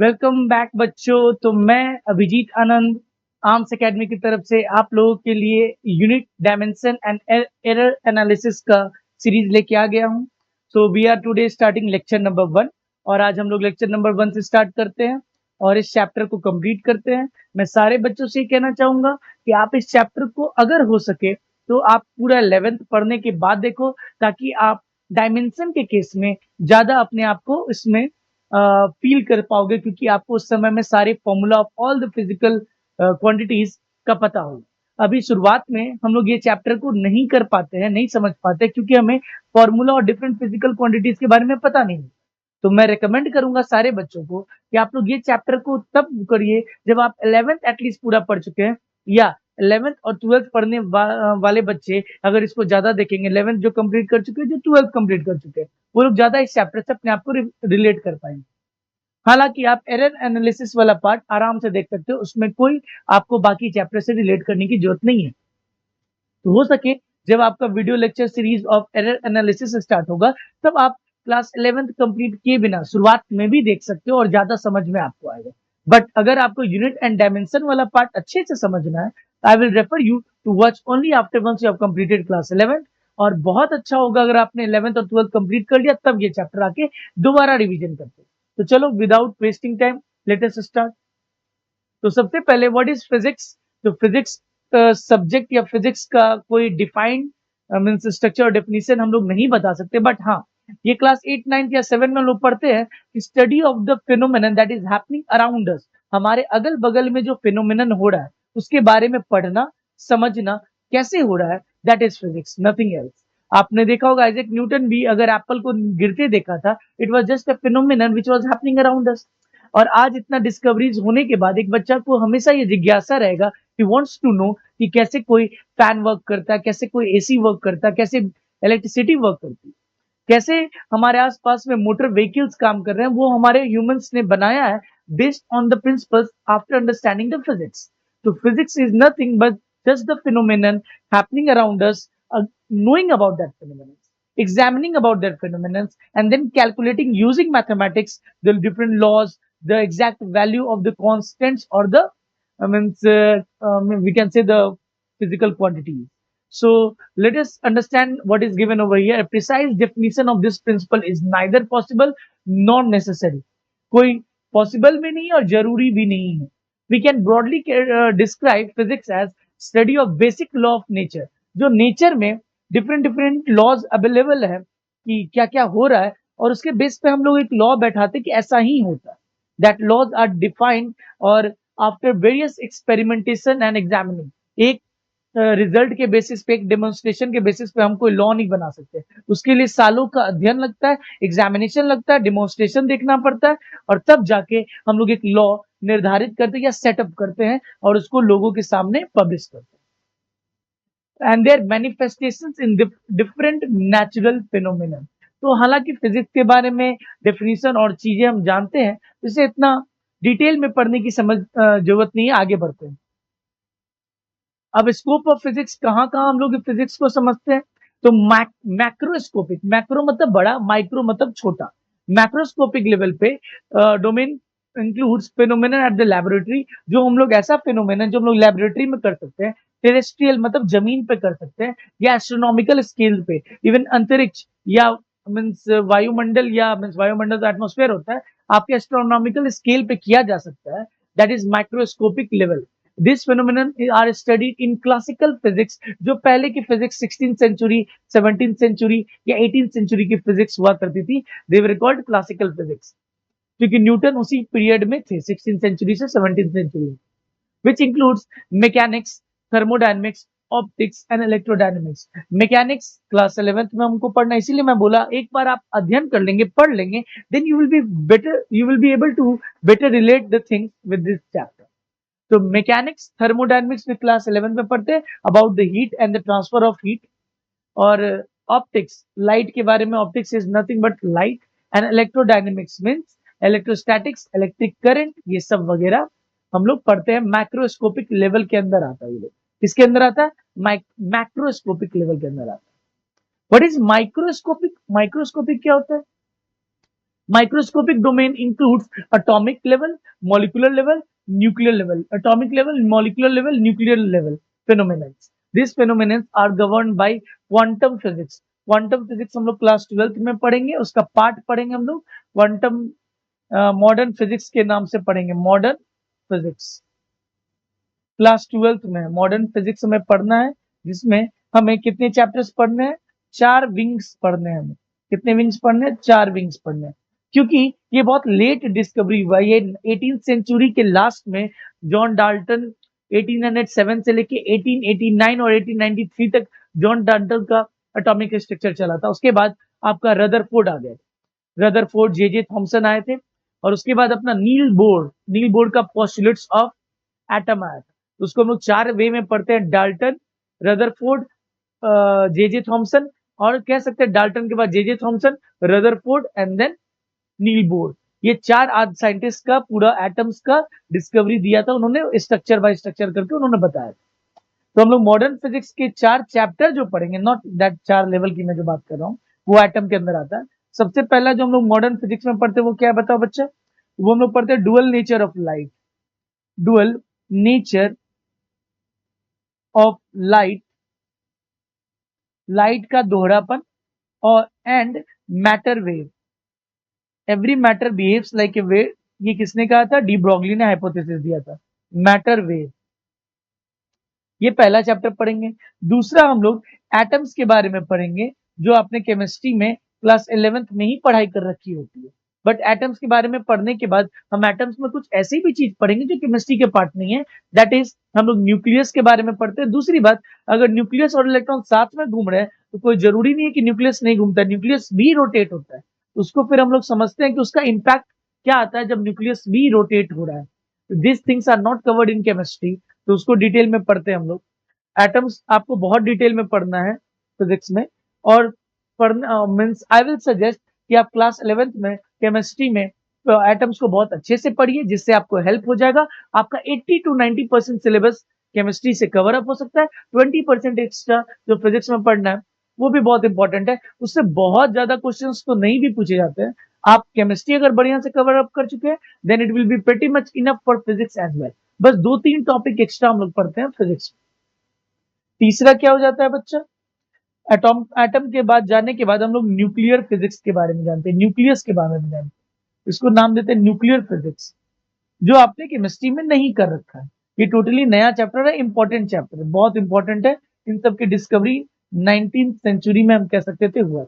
Welcome back बच्चों। तो मैं अभिजीत आनंद आर्म्स एकेडमी की तरफ से आप लोगों के लिए unit dimension and error analysis का सीरीज लेके आ गया हूं। So we are today starting lecture number 1 और आज हम लोग लेक्चर नंबर 1 से स्टार्ट करते हैं और इस चैप्टर को कंप्लीट करते हैं। मैं सारे बच्चों से कहना चाहूंगा कि आप इस चैप्टर को अगर हो सके तो आप पूरा 11th पढ़ने के बाद देखो, ताकि आप डायमेंशन के केस में ज्यादा अपने आप को इसमें फील कर पाओगे, क्योंकि आपको उस समय में सारे formula of all the physical quantities का पता होगा। अभी शुरुआत में हम लोग ये चैप्टर को नहीं कर पाते हैं, नहीं समझ पाते, क्योंकि हमें फॉर्मूला और डिफरेंट फिजिकल क्वांटिटीज के बारे में पता नहीं। तो मैं रेकमेंड करूंगा सारे बच्चों को कि आप लोग ये चैप्टर को तब करिए जब आप 11th एटलीस्ट पूरा पढ़ चुके हैं, या 11th और 12th पढ़ने वाले बच्चे अगर इसको ज्यादा देखेंगे, 11th जो कंप्लीट कर चुके हैं, जो 12th कंप्लीट कर चुके हैं, वो लोग ज्यादा इस चैप्टर से अपने आप को रिलेट कर पाएंगे। हालांकि आप एरर एनालिसिस वाला पार्ट आराम से देख सकते हो, उसमें कोई आपको बाकी चैप्टर से रिलेट करने की जरूरत नहीं है। तो हो सके जब आपका video lecture series of error analysis start होगा, तब आप क्लास 11th कंप्लीट किए बिना शुरुआत में भी देख सकते हो और ज्यादा समझ में आपको आएगा। बट अगर आपको यूनिट एंड डायमेंशन वाला पार्ट अच्छे से समझना है, I will refer you to watch only after once you have completed class 11th। और बहुत अच्छा होगा अगर आपने 11th और 12th कंप्लीट कर लिया, तब ये चैप्टर आके दोबारा रिवीजन करते। तो चलो without wasting time let us start. तो सबसे पहले व्हाट इज फिजिक्स। तो फिजिक्स सब्जेक्ट या फिजिक्स का कोई डिफाइंड मींस स्ट्रक्चर और डेफिनेशन हम लोग नहीं बता सकते, बट हाँ, ये क्लास 8 9 या 7 में हम लोग पढ़ते हैं study of the phenomenon that is happening around अस। हमारे अगल बगल में जो फिनोमेनन हो रहा है उसके बारे में पढ़ना, समझना कैसे हो रहा है, that is physics, nothing else. आपने देखा होगा आइजैक न्यूटन भी अगर एप्पल को गिरते देखा था, it was just a phenomenon which was happening around अस। और आज इतना डिस्कवरीज होने के बाद एक बच्चा को हमेशा ये जिज्ञासा रहेगा, ही वांट्स टू नो कि कैसे कोई फैन वर्क करता है, कैसे कोई एसी वर्क करता है, कैसे इलेक्ट्रिसिटी वर्क करती है, कैसे हमारे आसपास में मोटर व्हीकल्स काम कर रहे हैं, वो हमारे ह्यूमंस ने बनाया है based on the principles after understanding the physics. तो physics is nothing but just the phenomenon happening around us, knowing about that phenomenon, examining about that phenomenon, and then calculating using mathematics the different laws, the exact value of the constants or the we can say the physical quantities. So let us understand what is given over here. A precise definition of this principle is neither possible nor necessary. कोई possible भी नहीं और जरूरी भी नहीं है. We can broadly describe physics as study of basic law of nature. जो nature में डिफरेंट डिफरेंट लॉज अवेलेबल है कि क्या क्या हो रहा है, और उसके बेस पे हम लोग एक लॉ बैठाते कि ऐसा ही होता है। दैट लॉज आर डिफाइंड और after various experimentation and examining, एक रिजल्ट के बेसिस पे, एक डेमोन्स्ट्रेशन के बेसिस पे हम कोई लॉ नहीं बना सकते। उसके लिए सालों का अध्ययन लगता है, एग्जामिनेशन लगता है, डेमोन्स्ट्रेशन देखना पड़ता है, और तब जाके हम लोग एक लॉ निर्धारित करते हैं या सेटअप करते हैं और उसको लोगों के सामने पब्लिश करते हैं। and their manifestations in different natural phenomena. तो हालांकि फिजिक्स के बारे में डेफिनेशन और चीजें हम जानते हैं, इसे इतना डिटेल में पढ़ने की समझ जरूरत नहीं है। आगे बढ़ते हैं। अब स्कोप ऑफ फिजिक्स कहाँ कहाँ हम लोग फिजिक्स को समझते हैं। तो मैक्रोस्कोपिक, मैक्रो मतलब बड़ा, माइक्रो मतलब छोटा। मैक्रोस्कोपिक लेवल पे domain includes phenomena at the laboratory, जो हम लोग ऐसा फिनोमेना जो हम लोग लेबोरेटरी में कर सकते हैं, टेरेस्ट्रियल मतलब जमीन पे कर सकते हैं, या एस्ट्रोनॉमिकल स्केल पे, इवन अंतरिक्ष या मीन्स वायुमंडल, या मीन्स वायुमंडल तो एटमॉस्फेयर होता है, आपके एस्ट्रोनॉमिकल स्केल पे किया जा सकता है। That is microscopic level. This phenomenon are studied in classical physics, जो पहले की physics 16th century, 17th century या 18th सेंचुरी की फिजिक्स हुआ करती थी, they were called classical physics, क्योंकि न्यूटन उसी पीरियड में थे 16th सेंचुरी से 17th century, which includes mechanics, thermodynamics, optics and electrodynamics. Mechanics class 11th में हमको पढ़ना, इसीलिए मैं बोला एक बार आप अध्ययन कर लेंगे, पढ़ लेंगे, then you will be better, you will be able to better relate the things with this chapter. तो मैकेनिक्स, थर्मोडायनेमिक्स भी क्लास 11 में पढ़ते हैं, about the heat and the transfer of heat. और ऑप्टिक्स, लाइट के बारे में, optics is nothing but light. And electrodynamics means electrostatics, electric current, ये सब वगैरह हम लोग पढ़ते हैं। मैक्रोस्कोपिक लेवल के अंदर आता है ये लोग। किसके अंदर आता है? मैक्रोस्कोपिक लेवल के अंदर आता है। What is microscopic? माइक्रोस्कोपिक क्या होता है? Microscopic domain includes atomic level, molecular level, nuclear level. Atomic level, molecular level, nuclear level phenomena. These phenomena are governed by quantum physics. Quantum physics हम लोग class 12th में पढ़ेंगे, उसका part पढ़ेंगे हम लोग क्वांटम मॉडर्न फिजिक्स के नाम से पढ़ेंगे। मॉडर्न फिजिक्स क्लास 12th में मॉडर्न फिजिक्स हमें पढ़ना है, जिसमें हमें कितने चैप्टर्स पढ़ने हैं? 4 विंग्स पढ़ने हैं हमें। कितने विंग्स पढ़ने हैं? 4 विंग्स पढ़ने हैं। क्योंकि ये बहुत लेट डिस्कवरी हुआ, ये 18th सेंचुरी के लास्ट में जॉन डाल्टन 1807 से लेके 1889 और 1893 तक जॉन डाल्टन का एटॉमिक स्ट्रक्चर चला था। उसके बाद आपका रदरफोर्ड आ गया, रदरफोर्ड, जे थॉमसन आए थे, और उसके बाद अपना नील बोर्ड का पोस्टुलेट्स ऑफ एटम आया था। उसको हम लोग 4 वे में पढ़ते हैं, डाल्टन, रदरफोर्ड, जे थॉमसन, और कह सकते हैं डाल्टन के बाद J Thomson, Rutherford and then Niels Bohr. ये 4 आज साइंटिस्ट का पूरा एटम्स का डिस्कवरी दिया था उन्होंने, स्ट्रक्चर बाय स्ट्रक्चर करके उन्होंने बताया। तो हम लोग मॉडर्न फिजिक्स के 4 चैप्टर जो पढ़ेंगे, नॉट दैट 4 लेवल की मैं जो बात कर रहा हूँ, वो एटम के अंदर आता है। सबसे पहला जो हम लोग मॉडर्न फिजिक्स में पढ़ते हैं वो क्या है बताओ बच्चा? वो हम लोग पढ़ते हैं dual nature of light. Dual nature of light, light का दोहरापन, और and matter wave, every matter behaves like a wave. ये किसने कहा था? डी ब्रॉगली ने हाइपोथेसिस दिया था, मैटर वेव। ये पहला चैप्टर पढ़ेंगे। दूसरा हम लोग एटम्स के बारे में पढ़ेंगे, जो आपने केमिस्ट्री में क्लास 11th में ही पढ़ाई कर रखी होती है। बट एटम्स के बारे में पढ़ने के बाद हम एटम्स में कुछ ऐसी भी चीज पढ़ेंगे जो केमिस्ट्री के पार्ट नहीं है। दैट इज हम लोग न्यूक्लियस के बारे में पढ़ते हैं। दूसरी बात, अगर न्यूक्लियस और इलेक्ट्रॉन साथ में घूम रहे हैं तो कोई जरूरी नहीं है कि न्यूक्लियस नहीं घूमता है, न्यूक्लियस भी रोटेट होता है। उसको फिर हम लोग समझते हैं कि उसका इम्पैक्ट क्या आता है जब न्यूक्लियस भी रोटेट हो रहा है। This things are not covered in chemistry, तो उसको डिटेल में पढ़ते हैं हम लोग। एटम्स आपको बहुत डिटेल में पढ़ना है फिजिक्स में, और पढ़ना मींस आई विल सजेस्ट कि आप क्लास 11th में केमिस्ट्री में एटम्स को बहुत अच्छे से पढ़िए, जिससे आपको हेल्प हो जाएगा। आपका 80 to 90% सिलेबस केमिस्ट्री से कवर अप हो सकता है। 20% एक्स्ट्रा जो फिजिक्स में पढ़ना है वो भी बहुत इंपॉर्टेंट है, उससे बहुत ज्यादा क्वेश्चंस तो नहीं भी पूछे जाते हैं। आप केमिस्ट्री अगर बढ़िया से कवर अप कर चुके हैं then it will be pretty much enough for physics as well. बस 2-3 टॉपिक एक्स्ट्रा हम लोग पढ़ते हैं फिजिक्स में। तीसरा क्या हो जाता है बच्चा? एटम के बाद जाने के बाद हम लोग न्यूक्लियर फिजिक्स के बारे में जानते हैं, न्यूक्लियस के बारे में जानते हैं। इसको नाम देते हैं न्यूक्लियर फिजिक्स, जो आपने केमिस्ट्री में नहीं कर रखा है। ये टोटली नया चैप्टर है, इंपॉर्टेंट चैप्टर है, बहुत इंपॉर्टेंट है। इन सब की डिस्कवरी 19th सेंचुरी में हम कह सकते थे हुआ।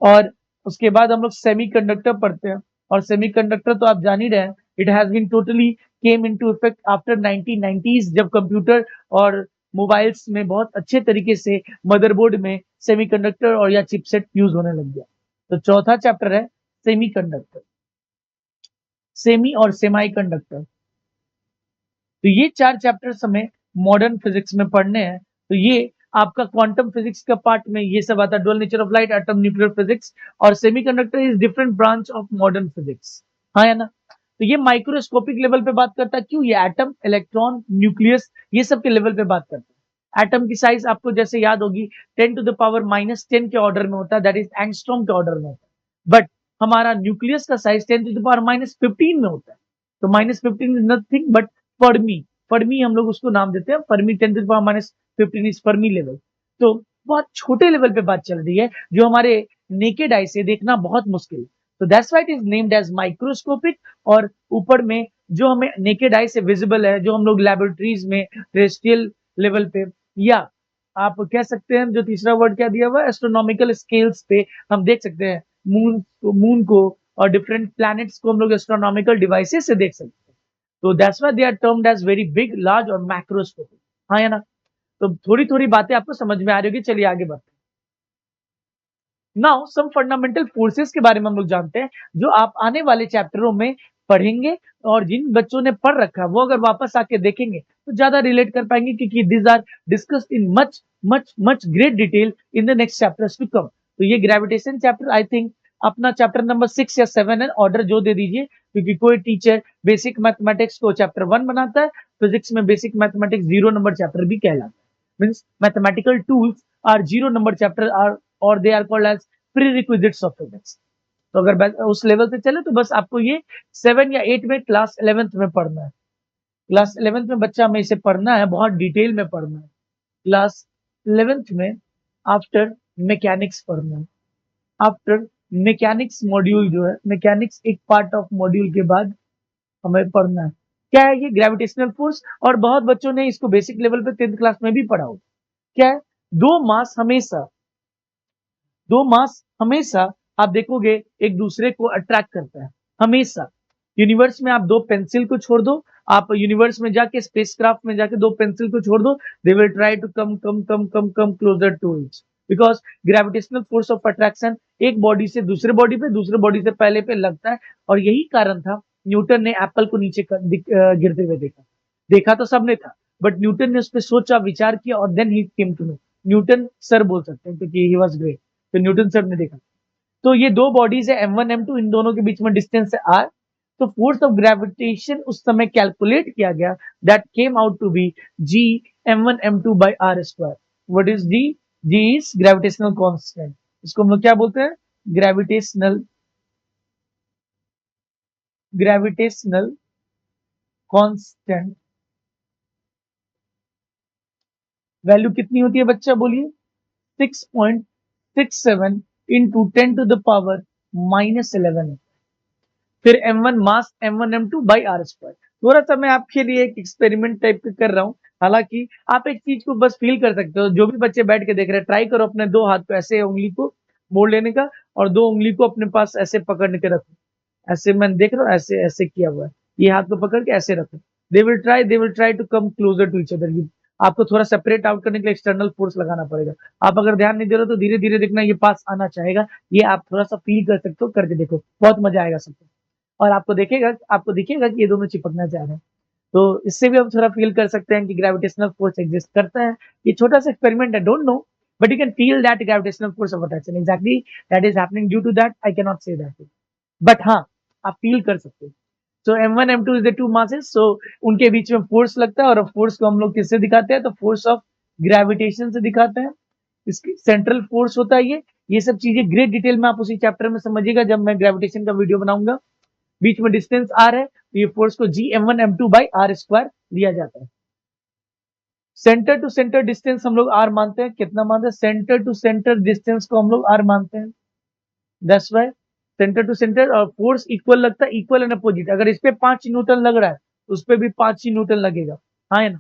और उसके बाद हम लोग सेमीकंडक्टर पढ़ते हैं, और सेमीकंडक्टर तो आप जान ही रहे हैं, it has been totally came into effect after 1990s, जब कंप्यूटर और मोबाइल्स में बहुत अच्छे तरीके से मदरबोर्ड में सेमीकंडक्टर और या चिपसेट यूज होने लग गया। तो चौथा चैप्टर है सेमीकंडक्टर, सेमी और सेमी कंडक्टर। तो ये 4 चैप्टर्स हमें मॉडर्न फिजिक्स में पढ़ने हैं। तो ये आपका क्वांटम फिजिक्स का पार्ट में ये सब आता है, dual nature of light, atom, nuclear physics, और semiconductor is different branch of modern physics. हाँ है ना? तो ये माइक्रोस्कोपिक लेवल पे बात करता है। क्यों? ये एटम, इलेक्ट्रॉन, न्यूक्लियस, ये सब के लेवल पे बात करता है। एटम की साइज आपको जैसे याद होगी 10 to the power -10 के ऑर्डर में होता है, दैट इज एंगस्ट्रॉम के ऑर्डर में होता है। बट हमारा न्यूक्लियस का साइज 10 to the power -15 में होता है। तो -15 is nothing but Fermi. Fermi हम लोग उसको नाम देते हैं, Fermi 10 to the power -15 is Fermi level. तो बहुत छोटे लेवल पे बात चल रही है, जो हमारे नेकेड आई से देखना बहुत मुश्किल है। तो that's why it is named as microscopic. और ऊपर में जो हमें नेकेड आई से विजिबल है, जो हम लोग लेबोरेटरीज में टेरेस्ट्रियल लेवल पे, या आप कह सकते हैं जो तीसरा वर्ड क्या दिया हुआ है, एस्ट्रोनॉमिकल स्केल्स पे हम देख सकते हैं। मून को और डिफरेंट प्लैनेट्स को हम लोग एस्ट्रोनॉमिकल डिवाइसेस से देख सकते हैं। तो that's why they are termed as very big, large और मैक्रोस्कोपिक। हाँ या ना? तो थोड़ी थोड़ी बातें आपको समझ में आ रही होगी। चलिए आगे बढ़ते हैं। नाउ सम फंडामेंटल फोर्सेस के बारे में हम लोग जानते हैं, जो आप आने वाले चैप्टरों में पढ़ेंगे, और जिन बच्चों ने पढ़ रखा है वो अगर वापस आके देखेंगे तो ज्यादा रिलेट कर पाएंगे, क्योंकि this are discussed in much much much great detail in the next chapters to come. तो ये ग्रेविटेशन चैप्टर आई थिंक अपना चैप्टर नंबर 6 या 7 है, ऑर्डर जो दे दीजिए, क्योंकि कोई टीचर बेसिक मैथमेटिक्स को चैप्टर 1 बनाता है, फिजिक्स में बेसिक मैथमेटिक्स 0 नंबर चैप्टर भी कहलाता है। Means mathematical tools are 0 number chapter, are और they are called as prerequisites of physics. तो अगर उस लेवल से चले तो बस आपको ये 7 या 8 में क्लास 11th में पढ़ना है। क्लास 11th में बच्चा हमें इसे पढ़ना है, बहुत डिटेल में पढ़ना है। क्लास 11th में आफ्टर मैकेनिक्स पढ़ना है। आफ्टर मैकेनिक्स मॉड्यूल जो है, मैकेनिक्स एक पार्ट ऑफ मॉड्यूल के बाद हमें पढ़ना है। क्या है ये? Gravitational force. और बहुत बच्चों ने इसको बेसिक लेवल पे 10th क्लास में भी पढ़ा हो। क्या है? दो मास हमेशा आप देखोगे एक दूसरे को अट्रैक्ट करता है, हमेशा। यूनिवर्स में आप दो पेंसिल को छोड़ दो, आप यूनिवर्स में जाके स्पेसक्राफ्ट में जाके दो पेंसिल को छोड़ दो, they will try to come closer to each, because gravitational force of attraction एक बॉडी से दूसरे बॉडी पे, दूसरे बॉडी से पहले पे लगता है। और यही कारण था न्यूटन ने एप्पल को नीचे गिरते हुए देखा। देखा तो सबने था, बट न्यूटन ने उस पर सोचा, विचार किया, और then he came to know. Newton sir बोल सकते हैं क्योंकि ही वाज ग्रेट। तो न्यूटन सर ने देखा। तो ये दो बॉडीज है M1 M2, इन दोनों के बीच में डिस्टेंस है r। तो फोर्स ऑफ ग्रेविटेशन उस समय कैलकुलेट किया गया, that came out to be g M1 M2 by r square. What is g? g is gravitational constant. इसको हम लोग क्या बोलते हैं? Gravitational constant. वैल्यू कितनी होती है बच्चा, बोलिए? 6.67 इंटू 10 टू द पावर -11। फिर M1 mass M1 M2 by are square. थोड़ा सा मैं आपके लिए एक एक्सपेरिमेंट टाइप का कर रहा हूँ। हालांकि आप एक चीज को बस फील कर सकते हो, जो भी बच्चे बैठ के देख रहे हैं, ट्राई करो अपने दो हाथ को ऐसे उंगली को मोड़ लेने का, और दो उंगली को अपने पास ऐसे पकड़ के रखो। ऐसे मैं देख रहा हूँ, ऐसे ऐसे किया हुआ है। ये हाथ को पकड़ के ऐसे रखो। They will try to come closer to each other. आपको थोड़ा सेपरेट आउट करने के लिए एक्सटर्नल फोर्स लगाना पड़ेगा। आप अगर ध्यान नहीं दे रहे हो तो धीरे धीरे देखना ये पास आना चाहेगा। ये आप थोड़ा सा फील कर सकते हो, करके देखो, बहुत मजा आएगा सबको। और आपको दिखेगा कि ये दोनों चिपकना चाह रहे हैं। तो इससे भी हम थोड़ा फील कर सकते हैं कि ग्रेविटेशनल फोर्स एग्जिस्ट करता है। ये छोटा सा एक्सपेरिमेंट है, don't know, but you can feel that gravitational force of attraction exactly that is happening due to that. I can not say that, but हाँ, आप फील कर सकते हो। So M1 M2 is the two masses. So उनके बीच में force लगता है, और फोर्स को हम लोग किससे दिखाते हैं? तो फोर्स ऑफ ग्रेविटेशन से दिखाते हैं। इसकी सेंट्रल फोर्स होता है ये सब चीजें ग्रेट डिटेल में आप उसी चैप्टर में समझिएगा जब मैं ग्रेविटेशन का वीडियो बनाऊंगा। बीच में डिस्टेंस r है, तो ये फोर्स को g M1 M2 by are square दिया जाता है। सेंटर टू सेंटर डिस्टेंस हम लोग r मानते हैं। कितना मानते हैं? सेंटर टू सेंटर डिस्टेंस को हम लोग r मानते हैं। That's why centre to centre और फोर्स इक्वल लगता है, इक्वल एंड अपोजिट। अगर इस पे 5 न्यूटन लग रहा है तो उस पे भी 5 ही न्यूटन लगेगा। हाँ है ना?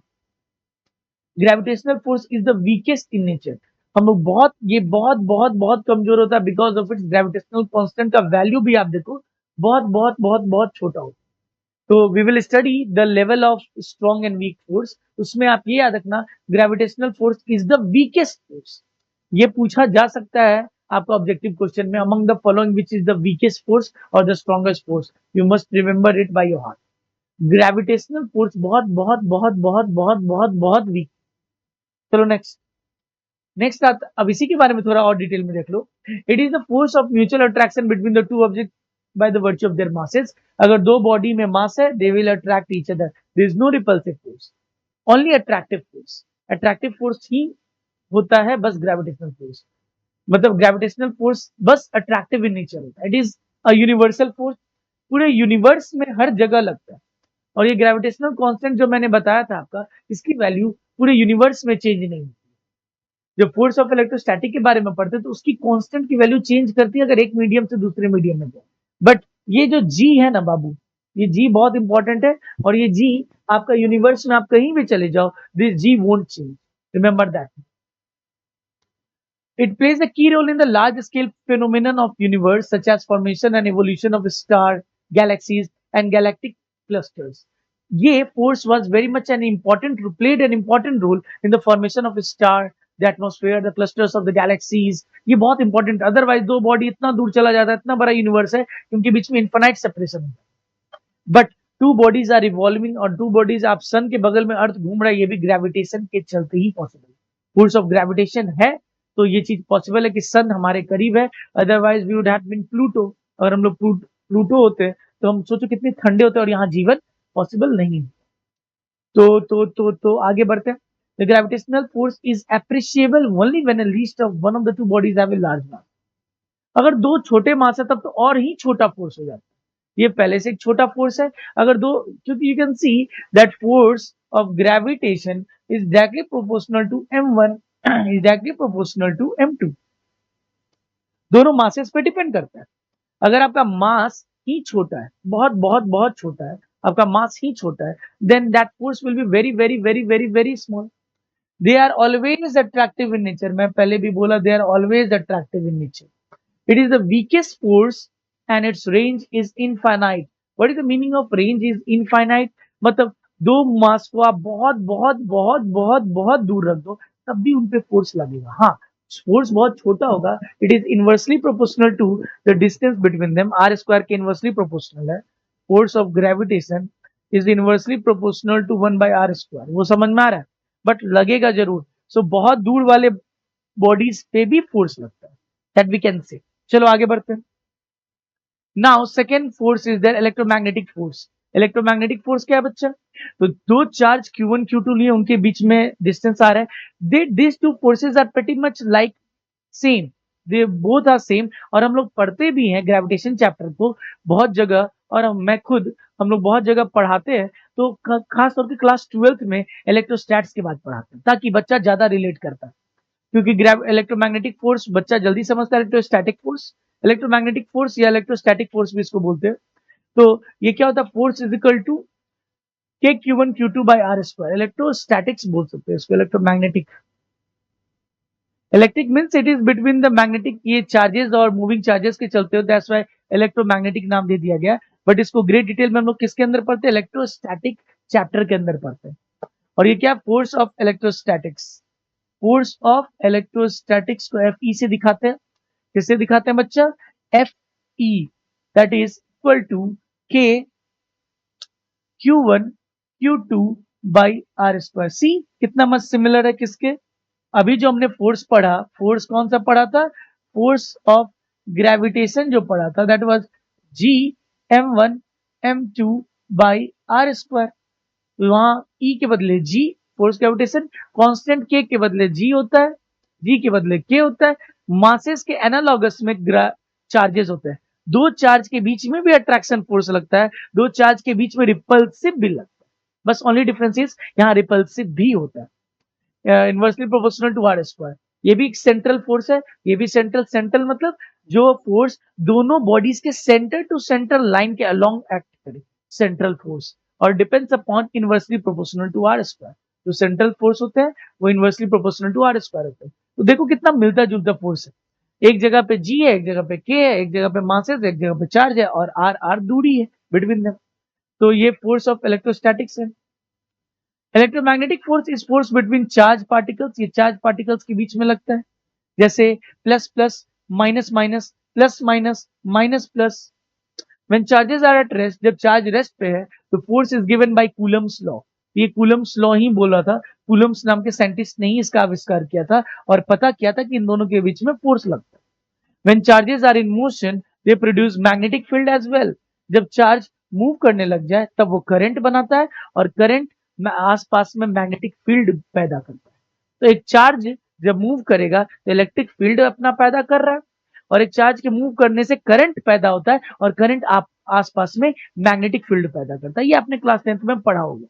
Gravitational force is the weakest in nature. हम लोग ये बहुत बहुत बहुत कमजोर होता है because of its gravitational constant का वैल्यू भी आप देखो बहुत बहुत बहुत बहुत छोटा होता है। तो we will study the level of strong and weak force. उसमें आप ये याद रखना, gravitational force is the weakest force. ये पूछा जा सकता है आपका ऑब्जेक्टिव क्वेश्चन में, among the following which is the weakest force और the strongest force. You must remember it by your heart. Gravitational force बहुत बहुत बहुत बहुत बहुत बहुत बहुत वीक। चलो नेक्स्ट अब इसी के बारे में थोड़ा और डिटेल में देख लो। It is the force of mutual attraction between the two object by the virtue of their masses. अगर दो बॉडी में मास है, they will attract each other. There is no repulsive force, only attractive force. Attractive force ही होता है बस gravitational force. मतलब gravitational force बस अट्रैक्टिव इन नेचर होता है। It is a universal force, पूरे यूनिवर्स में हर जगह लगता है। और ये ग्रेविटेशनल कांस्टेंट जो मैंने बताया था आपका, इसकी वैल्यू पूरे यूनिवर्स में चेंज नहीं होती। जब फोर्स ऑफ इलेक्ट्रोस्टैटिक के बारे में पढ़ते हैं तो उसकी कांस्टेंट की वैल्यू चेंज करती है अगर एक मीडियम से दूसरे मीडियम में जाए। बट ये जो जी है ना बाबू, ये जी बहुत इंपॉर्टेंट है। और ये जी आपका यूनिवर्स में आप कहीं भी चले जाओ, this G won't change, remember that. It plays a key role in the large-scale phenomenon of universe, such as formation and evolution of star, galaxies, and galactic clusters. ये force was very much played an important role in the formation of a star, the atmosphere, the clusters of the galaxies. ये बहुत important, otherwise दो body इतना दूर चला जाता है, इतना बड़ा universe है, उनके बीच में infinite separation है. But two bodies are revolving और two bodies आप sun के बगल में अर्थ घूम रहा है, ये भी gravitation के चलते ही possible. Force of gravitation है तो ये चीज पॉसिबल है कि सन हमारे करीब है। Otherwise we would have been Pluto. अगर हम लोग प्लूटो होते तो हम सोचो कितने ठंडे होते और यहाँ जीवन पॉसिबल नहीं। तो आगे बढ़ते हैं। The gravitational force is appreciable only when least of one of the two bodies have a large मास। अगर दो छोटे मास है तब तो और ही छोटा फोर्स हो जाता है। ये पहले से एक छोटा फोर्स है। अगर दो, क्योंकि you can see that force of gravitation is directly proportional to m1 is directly proportional to m2। दोनों मासेस पे डिपेंड करता है। अगर आपका मास ही छोटा है, बहुत बहुत बहुत छोटा है, आपका मास ही छोटा है, then that force will be very very very very very small. They are always attractive in nature. मैं पहले भी बोला, they are always attractive in nature. It is the weakest force and its range is infinite. What is the meaning of range is infinite? मतलब दो मास को आप बहुत बहुत बहुत बहुत बहुत दूर रख दो तब भी उन पे फोर्स लगेगा। हाँ, फोर्स बहुत छोटा होगा। It is inversely proportional to the distance between them. R square के इनवर्सली प्रोपोर्शनल है। Force of gravitation is inversely proportional to 1/r²। वो समझ में आ रहा है? बट लगेगा जरूर। सो बहुत दूर वाले बॉडीज पे भी फोर्स लगता है, दैट वी कैन से। चलो आगे बढ़ते हैं। Now second force is there electromagnetic force. Electromagnetic force क्या है बच्चा? तो दो चार्ज Q1 Q2 लिए, उनके बीच में डिस्टेंस आ रहा है। They this two forces are pretty much like same, they both are same. और हम लोग पढ़ते भी हैं ग्रेविटेशन चैप्टर को बहुत जगह, और मैं खुद, हम लोग बहुत जगह पढ़ाते हैं। तो खास तौर पे क्लास 12th में इलेक्ट्रोस्टैट्स के बाद पढ़ाते हैं ताकि बच्चा ज्यादा रिलेट करता है। क्योंकि इलेक्ट्रोमैग्नेटिक फोर्स बच्चा जल्दी समझता है। इलेक्ट्रोस्टैटिक फोर्स, इलेक्ट्रोमैग्नेटिक फोर्स या इलेक्ट्रोस्टैटिक फोर्स भी इसको बोलते हैं। तो ये क्या होता है? Force is equal to k Q1 Q2 by r²। Electrostatics बोल सकते हैं इसको, electromagnetic. Electric means it is between the magnetic, ये चार्जेस और मूविंग चार्जेस के चलते हो, दैट्स व्हाई इलेक्ट्रोमैग्नेटिक नाम दे दिया गया। बट इसको ग्रेट डिटेल में हम लोग किसके अंदर पढ़ते हैं? इलेक्ट्रोस्टैटिक चैप्टर के अंदर पढ़ते हैं। और ये क्या? Force of electrostatics. Force of electrostatics को Fe से दिखाते हैं। किससे दिखाते हैं बच्चा? Fe, that is equal to k Q1 Q2 by r²। सी कितना मच सिमिलर है किसके? अभी जो हमने फोर्स पढ़ा, फोर्स कौन सा पढ़ा था? फोर्स ऑफ ग्रेविटेशन जो पढ़ा था, that was G m1 m2 by r²। वहां E के बदले G, force gravitation, constant K के बदले G होता है, G के बदले K होता है। मासेस के एनालॉगस में चार्जेस होते हैं। दो चार्ज के बीच में भी अट्रैक्शन फोर्स लगता है, दो चार्ज के बीच में रिपल्सिव भी लगता है। बस ओनली डिफरेंस इज यहाँ रिपल्सिव भी होता है, इनवर्सली प्रोपोर्शनल टू r²। ये भी एक सेंट्रल फोर्स है, ये भी सेंट्रल। सेंट्रल मतलब जो फोर्स दोनों बॉडीज के सेंटर टू सेंटर लाइन के अलोंग एक्ट करे, सेंट्रल फोर्स। और depends upon inversely proportional to r²। जो सेंट्रल फोर्स होते हैं वो इनवर्सली प्रोपोर्शनल टू r² होते हैं। तो देखो कितना मिलता जुलता फोर्स है। एक जगह पे G है, एक जगह पे K है, एक जगह पे मासेस है, एक जगह पे चार्ज है, और R दूरी है बिटवीन देम। तो ये फोर्स ऑफ इलेक्ट्रोस्टैटिक्स है। Electromagnetic force is force between charge particles. ये चार्ज पार्टिकल्स के बीच में लगता है, जैसे plus plus, minus minus, plus minus, minus plus. When charges are at rest, जब चार्ज रेस्ट पे है, तो force is given by Coulomb's law. ये कूलम्स लॉ ही बोला था, कूलम्स नाम के साइंटिस्ट ने ही इसका आविष्कार किया था और पता किया था कि इन दोनों के बीच में फोर्स लगता है। When charges are in motion, they produce magnetic field as well. जब चार्ज मूव करने लग जाए तब वो करंट बनाता है, और करंट में आसपास में मैग्नेटिक फील्ड पैदा करता है। तो एक चार्ज जब मूव करेगा तो इलेक्ट्रिक फील्ड अपना पैदा कर रहा है, और एक चार्ज के मूव करने से करंट पैदा होता है, और करंट आप आसपास में मैग्नेटिक फील्ड पैदा करता है। ये आपने क्लास 10th में पढ़ा होगा।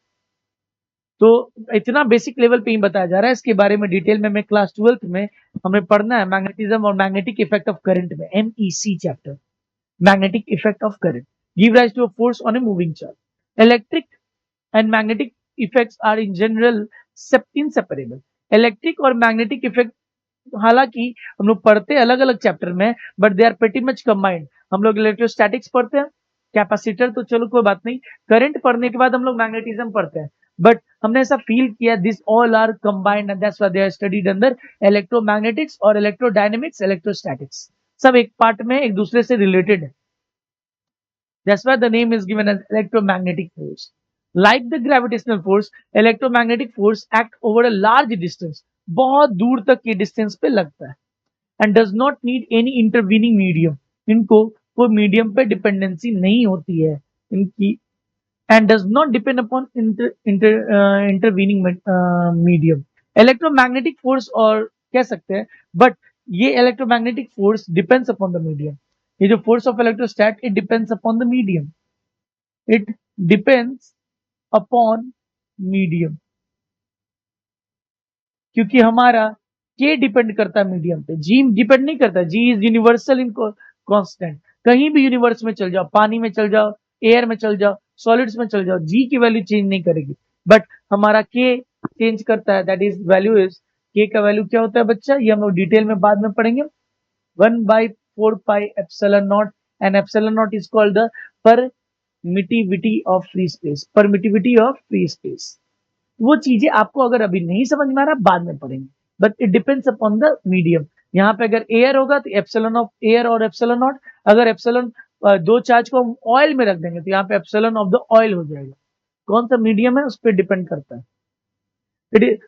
तो इतना बेसिक लेवल पे ही बताया जा रहा है, इसके बारे में डिटेल में मैं क्लास 12th में हमें पढ़ना है, मैग्नेटिज्म और मैग्नेटिक इफेक्ट ऑफ करंट में, MEC chapter, magnetic effect of current give rise to a force on a moving charge. Electric and magnetic effects are in general inseparable. Electric और magnetic effect हालांकि हम लोग पढ़ते हैं अलग अलग चैप्टर में, but they are pretty much combined. हम लोग इलेक्ट्रोस्टैटिक्स पढ़ते हैं, कैपेसिटर तो चलो कोई बात नहीं, करंट पढ़ने के बाद हम लोग मैग्नेटिज्म पढ़ते हैं। बट हमने ऐसा फील किया this all are combined and that's why they are studied under electromagnetics और इलेक्ट्रोडायनेमिक्स, इलेक्ट्रोस्टैटिक्स। सब एक पार्ट में एक दूसरे से रिलेटेड है। That's why the name is given as electromagnetic force. Like the gravitational force, electromagnetic force act over a large distance. बहुत दूर तक के डिस्टेंस पे लगता है, and does not need any intervening medium. इनको कोई मीडियम पे डिपेंडेंसी नहीं होती है इनकी, and does not depend upon intervening medium. Electromagnetic force और कह सकते हैं, but ये electromagnetic force depends upon the medium. ये जो force of electrostatic it depends upon the medium, it depends upon medium, क्योंकि हमारा के डिपेंड करता है मीडियम पे, जी डिपेंड नहीं करता। जी इज यूनिवर्सल इन कांस्टेंट। कहीं भी यूनिवर्स में चल जाओ, पानी में चल जाओ, एयर में चल जाओ, सॉलिड्स में चल जाओ, जी की वैल्यू चेंज नहीं करेगी, बट हमारा के चेंज करता है। दैट इज वैल्यू इज, के का वैल्यू क्या होता है बच्चा, ये हम लोग डिटेल में बाद में पढ़ेंगे। 1/4 pi epsilon not, and epsilon not is called the permittivity of free space, permittivity of free space. वो चीजें आपको अगर अभी नहीं समझ में आ रहा, बाद में पढ़ेंगे, but it depends upon the medium. यहाँ पे अगर एयर होगा तो एप्सिलॉन ऑफ एयर और एप्सिलॉन नॉट, अगर एप्सिलॉन दो चार्ज को हम ऑयल में रख देंगे तो यहाँ पे एप्सिलॉन ऑफ द ऑयल हो जाएगा। कौन सा मीडियम है उस पर डिपेंड करता है।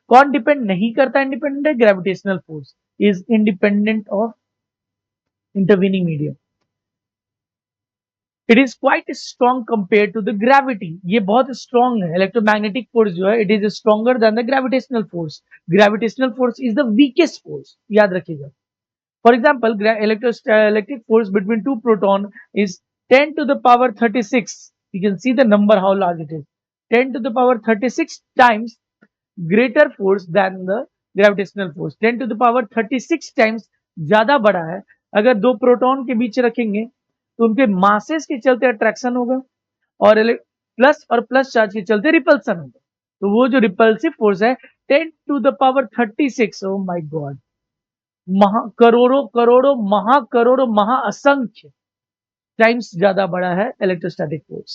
कौन डिपेंड नहीं करता इंडिपेंडेंट है, gravitational force is independent of intervening medium. It is quite strong compare to the gravity. ये बहुत स्ट्रॉन्ग है, इलेक्ट्रोमैग्नेटिक फोर्स जो है it is stronger than the gravitational force. Gravitational force is the weakest force, याद रखिएगा। For example, electric force between two proton is 10 to the power 36. You can see the number how large it is. 10 to the power 36 times greater force than the gravitational force. 10 to the power 36 times ज्यादा बड़ा है। अगर दो proton के बीच रखेंगे तो उनके masses के चलते अट्रैक्शन होगा, और प्लस और प्लस चार्ज के चलते रिपल्सन होगा। तो वो जो रिपल्सिव फोर्स है 10 to the power 36, oh my god, करोड़ों करोड़ों महा असंख्य टाइम्स ज्यादा बड़ा है electrostatic force.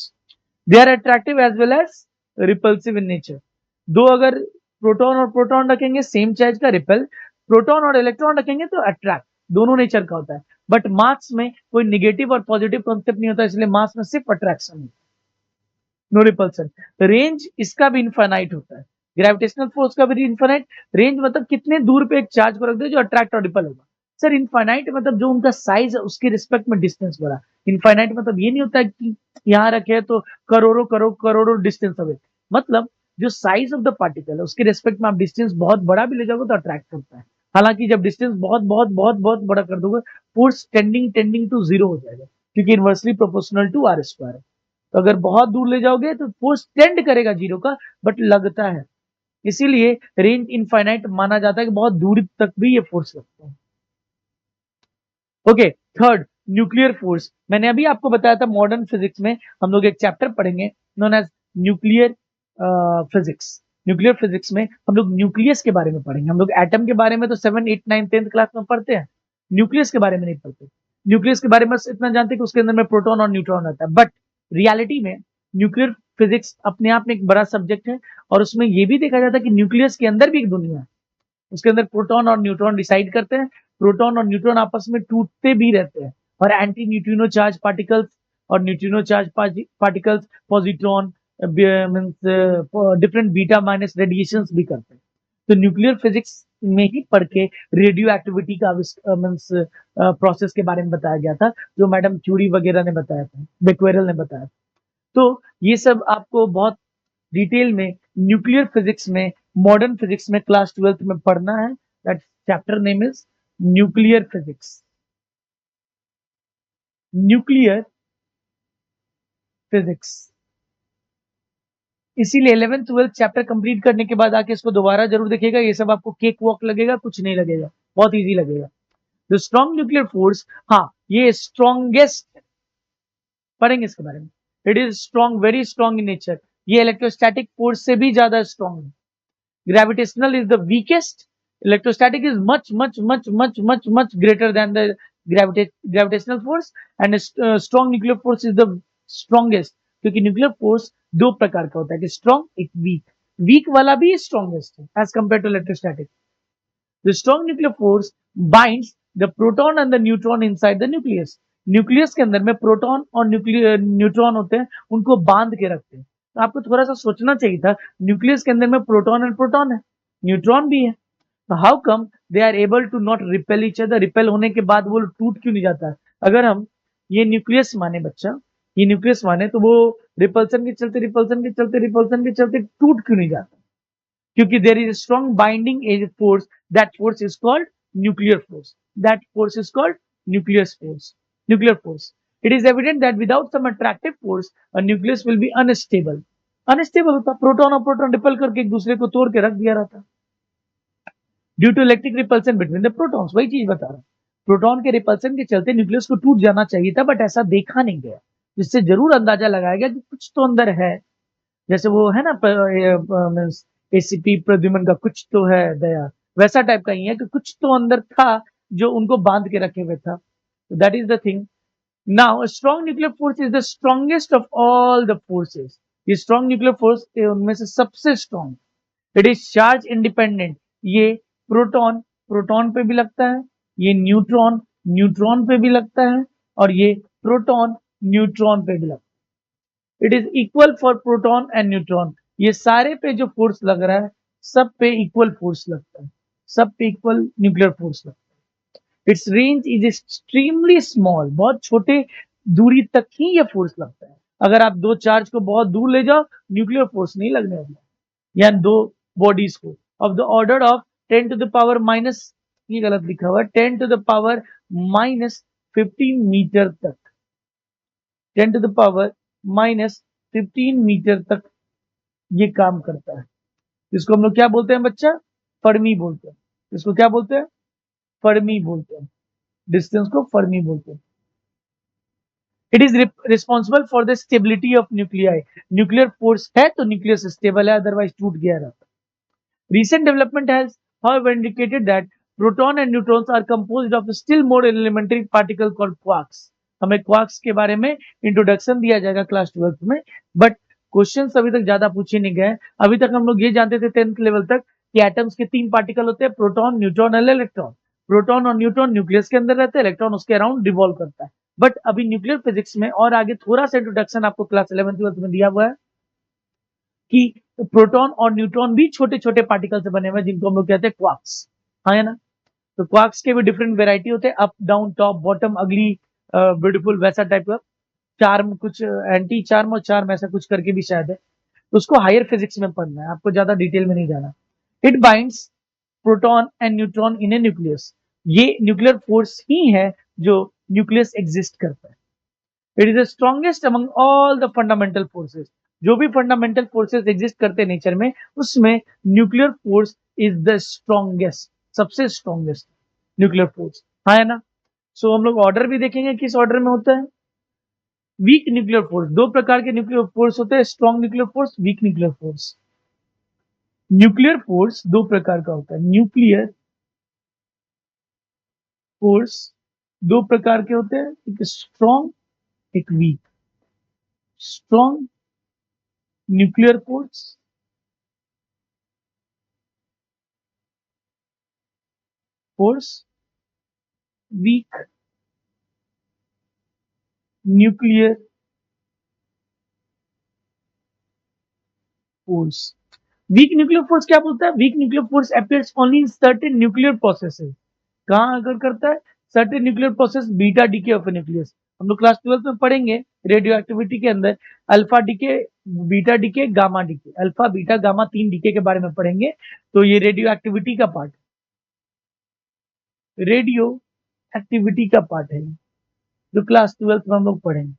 They are attractive as well as repulsive in nature. दो अगर प्रोटॉन और प्रोटॉन रखेंगे सेम चार्ज का, रिपेल। प्रोटॉन और इलेक्ट्रॉन रखेंगे तो अट्रैक्ट, दोनों नेचर का होता है। बट मास में कोई निगेटिव और पॉजिटिव कॉन्सेप्ट नहीं होता, इसलिए मास में सिर्फ अट्रैक्शन होता है, नो रिपल्सन। रेंज इसका भी इनफाइनाइट होता है, ग्रेविटेशनल फोर्स का भी इनफाइनाइट। रेंज मतलब कितने दूर पे एक चार्ज को रख दे जो अट्रैक्ट और रिपल होगा। सर इनफाइनाइट मतलब जो उनका साइज है उसके रिस्पेक्ट में डिस्टेंस बढ़ा। इनफाइनाइट मतलब ये नहीं होता है कि यहाँ रखे तो करोड़ों करोड़ करोड़ों डिस्टेंस अवे, मतलब जो साइज ऑफ द पार्टिकल है उसके रिस्पेक्ट में आप डिस्टेंस बहुत बड़ा भी ले जाओगे तो अट्रैक्ट करता है। हालांकि जब डिस्टेंस बहुत बहुत बहुत बहुत बड़ा कर दोगे, फोर्स टेंडिंग टू जीरो हो जाएगा, क्योंकि inversely proportional to r square है। तो अगर बहुत दूर ले जाओगे तो फोर्स टेंड करेगा जीरो का, बट लगता है, इसीलिए रेंज इनफाइनाइट माना जाता है कि बहुत दूर तक भी ये फोर्स लगता है। Okay, third, nuclear force. मैंने अभी आपको बताया था मॉडर्न फिजिक्स में हम लोग एक चैप्टर पढ़ेंगे known as nuclear physics. Nuclear physics में हम लोग न्यूक्लियस के बारे में पढ़ेंगे। हम लोग एटम के बारे में तो 7, 8, 9, 10th क्लास में पढ़ते हैं, न्यूक्लियस के बारे में नहीं पढ़ते। न्यूक्लियस के बारे में बस इतना जानते हैं कि उसके अंदर में प्रोटॉन और न्यूट्रॉन रहता है, बट रियलिटी में न्यूक्लियर फिजिक्स अपने आप में एक बड़ा सब्जेक्ट है, और उसमें यह भी देखा जाता है कि न्यूक्लियस के अंदर भी एक दुनिया है, उसके अंदर प्रोटॉन और न्यूट्रॉन डिसाइड करते हैं। प्रोटॉन और न्यूट्रॉन आपस में टूटते भी रहते हैं, और एंटी न्यूट्रिनो चार्ज पार्टिकल्स और neutrino charge particles positron means different beta minus radiations भी करते हैं। तो न्यूक्लियर फिजिक्स में ही पढ़ के रेडियो एक्टिविटी का मींस प्रोसेस के बारे में बताया गया था, जो मैडम क्यूरी वगैरह ने बताया था, बेक्वेरेल ने बताया था। तो ये सब आपको बहुत डिटेल में न्यूक्लियर फिजिक्स में, मॉडर्न फिजिक्स में क्लास 12th में पढ़ना है। That chapter name is nuclear physics. Nuclear physics. इसीलिए 11th 12th चैप्टर कंप्लीट करने के बाद आके इसको दोबारा जरूर देखिएगा। ये सब आपको केक वॉक लगेगा, कुछ नहीं लगेगा, बहुत इजी लगेगा। द स्ट्रॉन्ग न्यूक्लियर फोर्स, हाँ ये स्ट्रॉन्गेस्ट पढ़ेंगे इसके बारे में। It is strong, very strong in nature. ये इलेक्ट्रोस्टैटिक फोर्स से भी ज्यादा स्ट्रॉन्ग है। Gravitational is the weakest. Electrostatic is much greater than the gravitational force, and strong nuclear force is the strongest. क्योंकि न्यूक्लियर फोर्स दो प्रकार का होता है, स्ट्रॉन्ग एक वीक। वीक वाला भी स्ट्रॉन्गेस्ट है as compare to electrostatic. The strong nuclear force binds the proton and the neutron inside the nucleus. Nucleus के अंदर में प्रोटॉन और न्यूट्रॉन होते हैं, उनको बांध के रखते हैं। तो आपको थोड़ा सा सोचना चाहिए था, न्यूक्लियस के अंदर में प्रोटॉन एंड प्रोटॉन है, न्यूट्रॉन भी है, तो how come they are able to not repel each other. Repel होने के बाद वो टूट क्यों नहीं जाता है? अगर हम ये न्यूक्लियस माने बच्चा, ये न्यूक्लियस माने, तो वो रिपल्सन के चलते रिपल्सन के चलते रिपल्सन के चलते टूट क्यों नहीं जाता? क्योंकि there is strong binding force, that force is called nuclear force. that force is called nuclear force. Nuclear force. It is evident that without some attractive force, a nucleus will be unstable. Unstable होता, प्रोटॉन और प्रोटॉन repel करके एक दूसरे को तोड़ के रख दिया रहता, due to electric repulsion between the protons. वही चीज बता रहा हूं, प्रोटॉन के रिपल्सन के चलते न्यूक्लियस को टूट जाना चाहिए था, बट ऐसा देखा नहीं गया, जिससे जरूर अंदाजा लगाया गया कि कुछ तो अंदर है. जैसे वो है ना एसीपी प्रद्युमन का कुछ तो है दया, वैसा टाइप का ही है कि कुछ तो अंदर था जो उनको बांध के रखे हुए था. That is the thing. Now a strong nuclear force is the strongest of all the forces. ये strong nuclear force उनमें से सबसे strong. It is charge independent. ये प्रोटॉन प्रोटॉन पे भी लगता है, ये न्यूट्रॉन न्यूट्रॉन पे भी लगता है, और ये प्रोटॉन न्यूट्रॉन पे भी लगता है. It is equal for proton and neutron. ये सारे पे जो फोर्स लग रहा है, सब पे इक्वल फोर्स लगता है, सब पे इक्वल न्यूक्लियर फोर्स लगता है. It's range is extremely small. बहुत छोटे दूरी तक ही ये फोर्स लगता है. अगर आप दो चार्ज को बहुत दूर ले जाओ, न्यूक्लियर फोर्स नहीं लगने वाला, या दो बॉडीज को of the order of 10 to the power minus, ये गलत लिखा हुआ है, 10 to the power minus 15 metre तक, 10 to the power minus 15 metre तक ये काम करता है. इसको हम लोग क्या बोलते हैं बच्चा? फर्मी बोलते हैं. इसको क्या बोलते हैं? फर्मी बोलते हैं. डिस्टेंस को फर्मी बोलते हैं. It is responsible for the stability of nuclei. Nuclear force है तो न्यूक्लियस स्टेबल है, अदरवाइज टूट गया रहता. Recent development has, however, indicated that proton and neutrons are composed of a still more elementary particle called quarks. हमें quarks के बारे में इंट्रोडक्शन दिया जाएगा क्लास 12th में, बट क्वेश्चन अभी तक ज्यादा पूछे नहीं गए. अभी तक हम लोग ये जानते थे 10th लेवल तक कि एटम्स के 3 पार्टिकल होते हैं, प्रोटॉन न्यूट्रॉन और इलेक्ट्रॉन. प्रोटॉन और न्यूट्रॉन न्यूक्लियस के अंदर रहते हैं, इलेक्ट्रॉन उसके अराउंड रिवॉल्व करता है. बट अभी न्यूक्लियर फिजिक्स में और आगे थोड़ा सा इंट्रोडक्शन आपको क्लास 11th 12th में दिया हुआ है कि प्रोटॉन और न्यूट्रॉन भी छोटे छोटे पार्टिकल से बने हुए हैं, जिनको हम लोग कहते हैं क्वार्क्स. हाँ है ना? तो क्वार्क्स के भी डिफरेंट वेराइटी होते हैं, अप डाउन टॉप बॉटम अगली ब्यूटीफुल वैसा टाइप का. चार्म कुछ एंटी चार्म और चार्म ऐसा कुछ करके भी शायद है. तो उसको हायर फिजिक्स में पढ़ना है, आपको ज्यादा डिटेल में नहीं जाना. It binds proton and neutron in A nucleus. ये न्यूक्लियर फोर्स ही है जो न्यूक्लियस एग्जिस्ट करता है. It is the strongest among all the fundamental forces. जो भी फंडामेंटल फोर्सेस एग्जिस्ट करते हैं नेचर में, उसमें nuclear force is the strongest, सबसे स्ट्रॉन्गेस्ट न्यूक्लियर फोर्स. हाँ है ना? सो हम लोग ऑर्डर भी देखेंगे किस ऑर्डर में होता है. Weak nuclear force. दो प्रकार के न्यूक्लियर फोर्स होते हैं, strong nuclear force, weak nuclear force. Nuclear force दो प्रकार का होता है. न्यूक्लियर फोर्स दो प्रकार के होते हैं, एक स्ट्रॉन्ग एक weak. Strong nuclear force, weak nuclear force. Weak nuclear force क्या बोलता है? Weak nuclear force appears only in certain nuclear processes. कहां अगर करता है? Certain nuclear process, beta decay of nucleus. हम लोग क्लास 12 में पढ़ेंगे रेडियो एक्टिविटी के अंदर alpha decay, beta decay, gamma decay. Alpha beta gamma 3 decay के बारे में पढ़ेंगे. तो ये रेडियो एक्टिविटी का पार्ट, रेडियो एक्टिविटी का पार्ट है जो क्लास 12 में हम लोग पढ़ेंगे.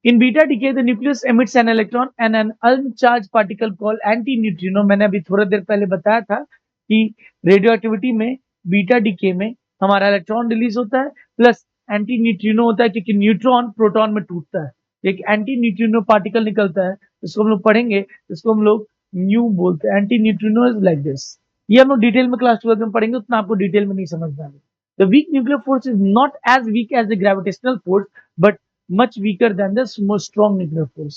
In beta decay, the nucleus emits an electron and an uncharged particle called anti-neutrino. मैंने अभी थोड़ा देर पहले बताया था कि रेडियो एक्टिविटी में बीटा डीके में हमारा इलेक्ट्रॉन रिलीज होता है प्लस एंटी न्यूट्रिनो होता है, क्योंकि न्यूट्रॉन प्रोटॉन में टूटता है. एक एंटी न्यूट्रिनो पार्टिकल निकलता है, इसको हम लोग पढ़ेंगे, इसको हम लोग न्यू बोलते हैं. Anti neutrino is like this. ये हम लोग डिटेल में क्लास 12 में पढ़ेंगे, उतना आपको डिटेल में नहीं समझ में आएगा. The weak nuclear force is not as weak as the gravitational force, but much weaker than the most strong nuclear force.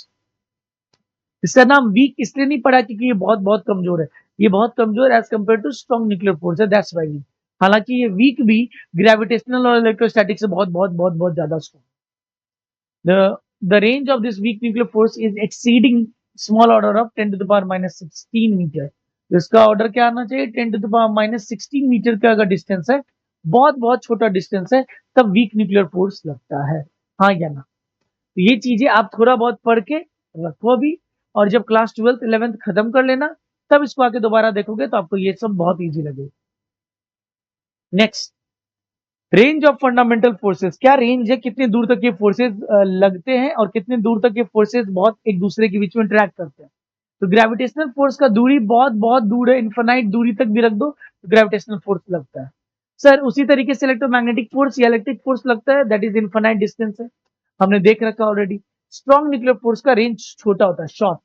इसका नाम वीक इसलिए नहीं पड़ा क्योंकि ये बहुत बहुत कमजोर है. ये बहुत कमजोर as compare to strong nuclear force है, दैट्स व्हाई. हालांकि ये वीक भी ग्रेविटेशनल और इलेक्ट्रोस्टैटिक से बहुत बहुत बहुत बहुत ज्यादा strong. The range of this weak nuclear force is exceeding small order of 10 to the power minus 16 metre. तो इसका ऑर्डर क्या आना चाहिए? 10 to the power minus 16 metre का अगर डिस्टेंस है, बहुत बहुत छोटा डिस्टेंस है, तब वीक न्यूक्लियर फोर्स लगता है. हाँ या ना? तो ये चीजें आप थोड़ा बहुत पढ़ के रखो अभी, और जब क्लास 12th 11th खत्म कर लेना, तब इसको आके दोबारा देखोगे तो आपको ये सब बहुत इजी लगेगा. Next, range of fundamental forces, क्या रेंज है, कितनी दूर तक ये फोर्सेस लगते हैं और कितनी दूर तक ये फोर्सेस बहुत एक दूसरे के बीच में इंटरेक्ट करते हैं। तो ग्रेविटेशनल फोर्स का दूरी बहुत बहुत दूर है, इनफाइनाइट दूरी तक भी रख दो तो ग्रेविटेशनल फोर्स लगता है। सर उसी तरीके से इलेक्ट्रोमैग्नेटिक फोर्स या इलेक्ट्रिक फोर्स लगता है, दैट इज इनफाइनाइट डिस्टेंस है, हमने देख रखा ऑलरेडी। स्ट्रॉन्ग न्यूक्लियर फोर्स का रेंज छोटा होता है, short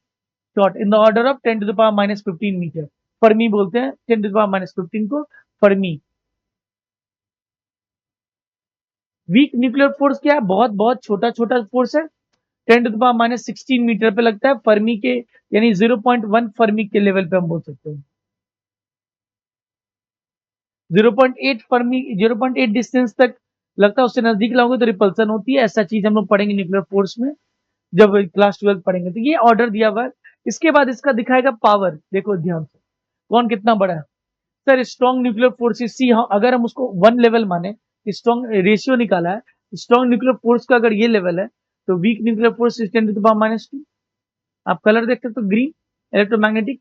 short in the order of 10 to the power minus 15 metre. Fermi बोलते हैं 10 टू द पावर माइनस 15 को फर्मी। वीक न्यूक्लियर फोर्स क्या है, बहुत बहुत छोटा छोटा फोर्स है, 10 to the power minus 16 metre पे लगता है, फर्मी के यानी 0.1 फर्मी के लेवल पे हम बोल सकते हैं। 0.8 फर्मी 0.8 डिस्टेंस तक लगता है, उससे नजदीक लाओगे तो रिपल्सन होती है। ऐसा चीज हम लोग पढ़ेंगे न्यूक्लियर फोर्स में जब क्लास 12 पढ़ेंगे। तो ये ऑर्डर दिया हुआ है। इसके बाद इसका दिखाएगा पावर, देखो ध्यान से कौन कितना बड़ा है। सर स्ट्रॉन्ग न्यूक्लियर फोर्स सी, हाँ अगर हम उसको 1 लेवल माने, स्ट्रॉन्ग रेशियो निकाला है, स्ट्रॉन्ग न्यूक्लियर फोर्स का अगर ये लेवल है तो weak nuclear force is 10 to the power minus 2। आप कलर देख सकते हो, ग्रीन इलेक्ट्रोमैग्नेटिक,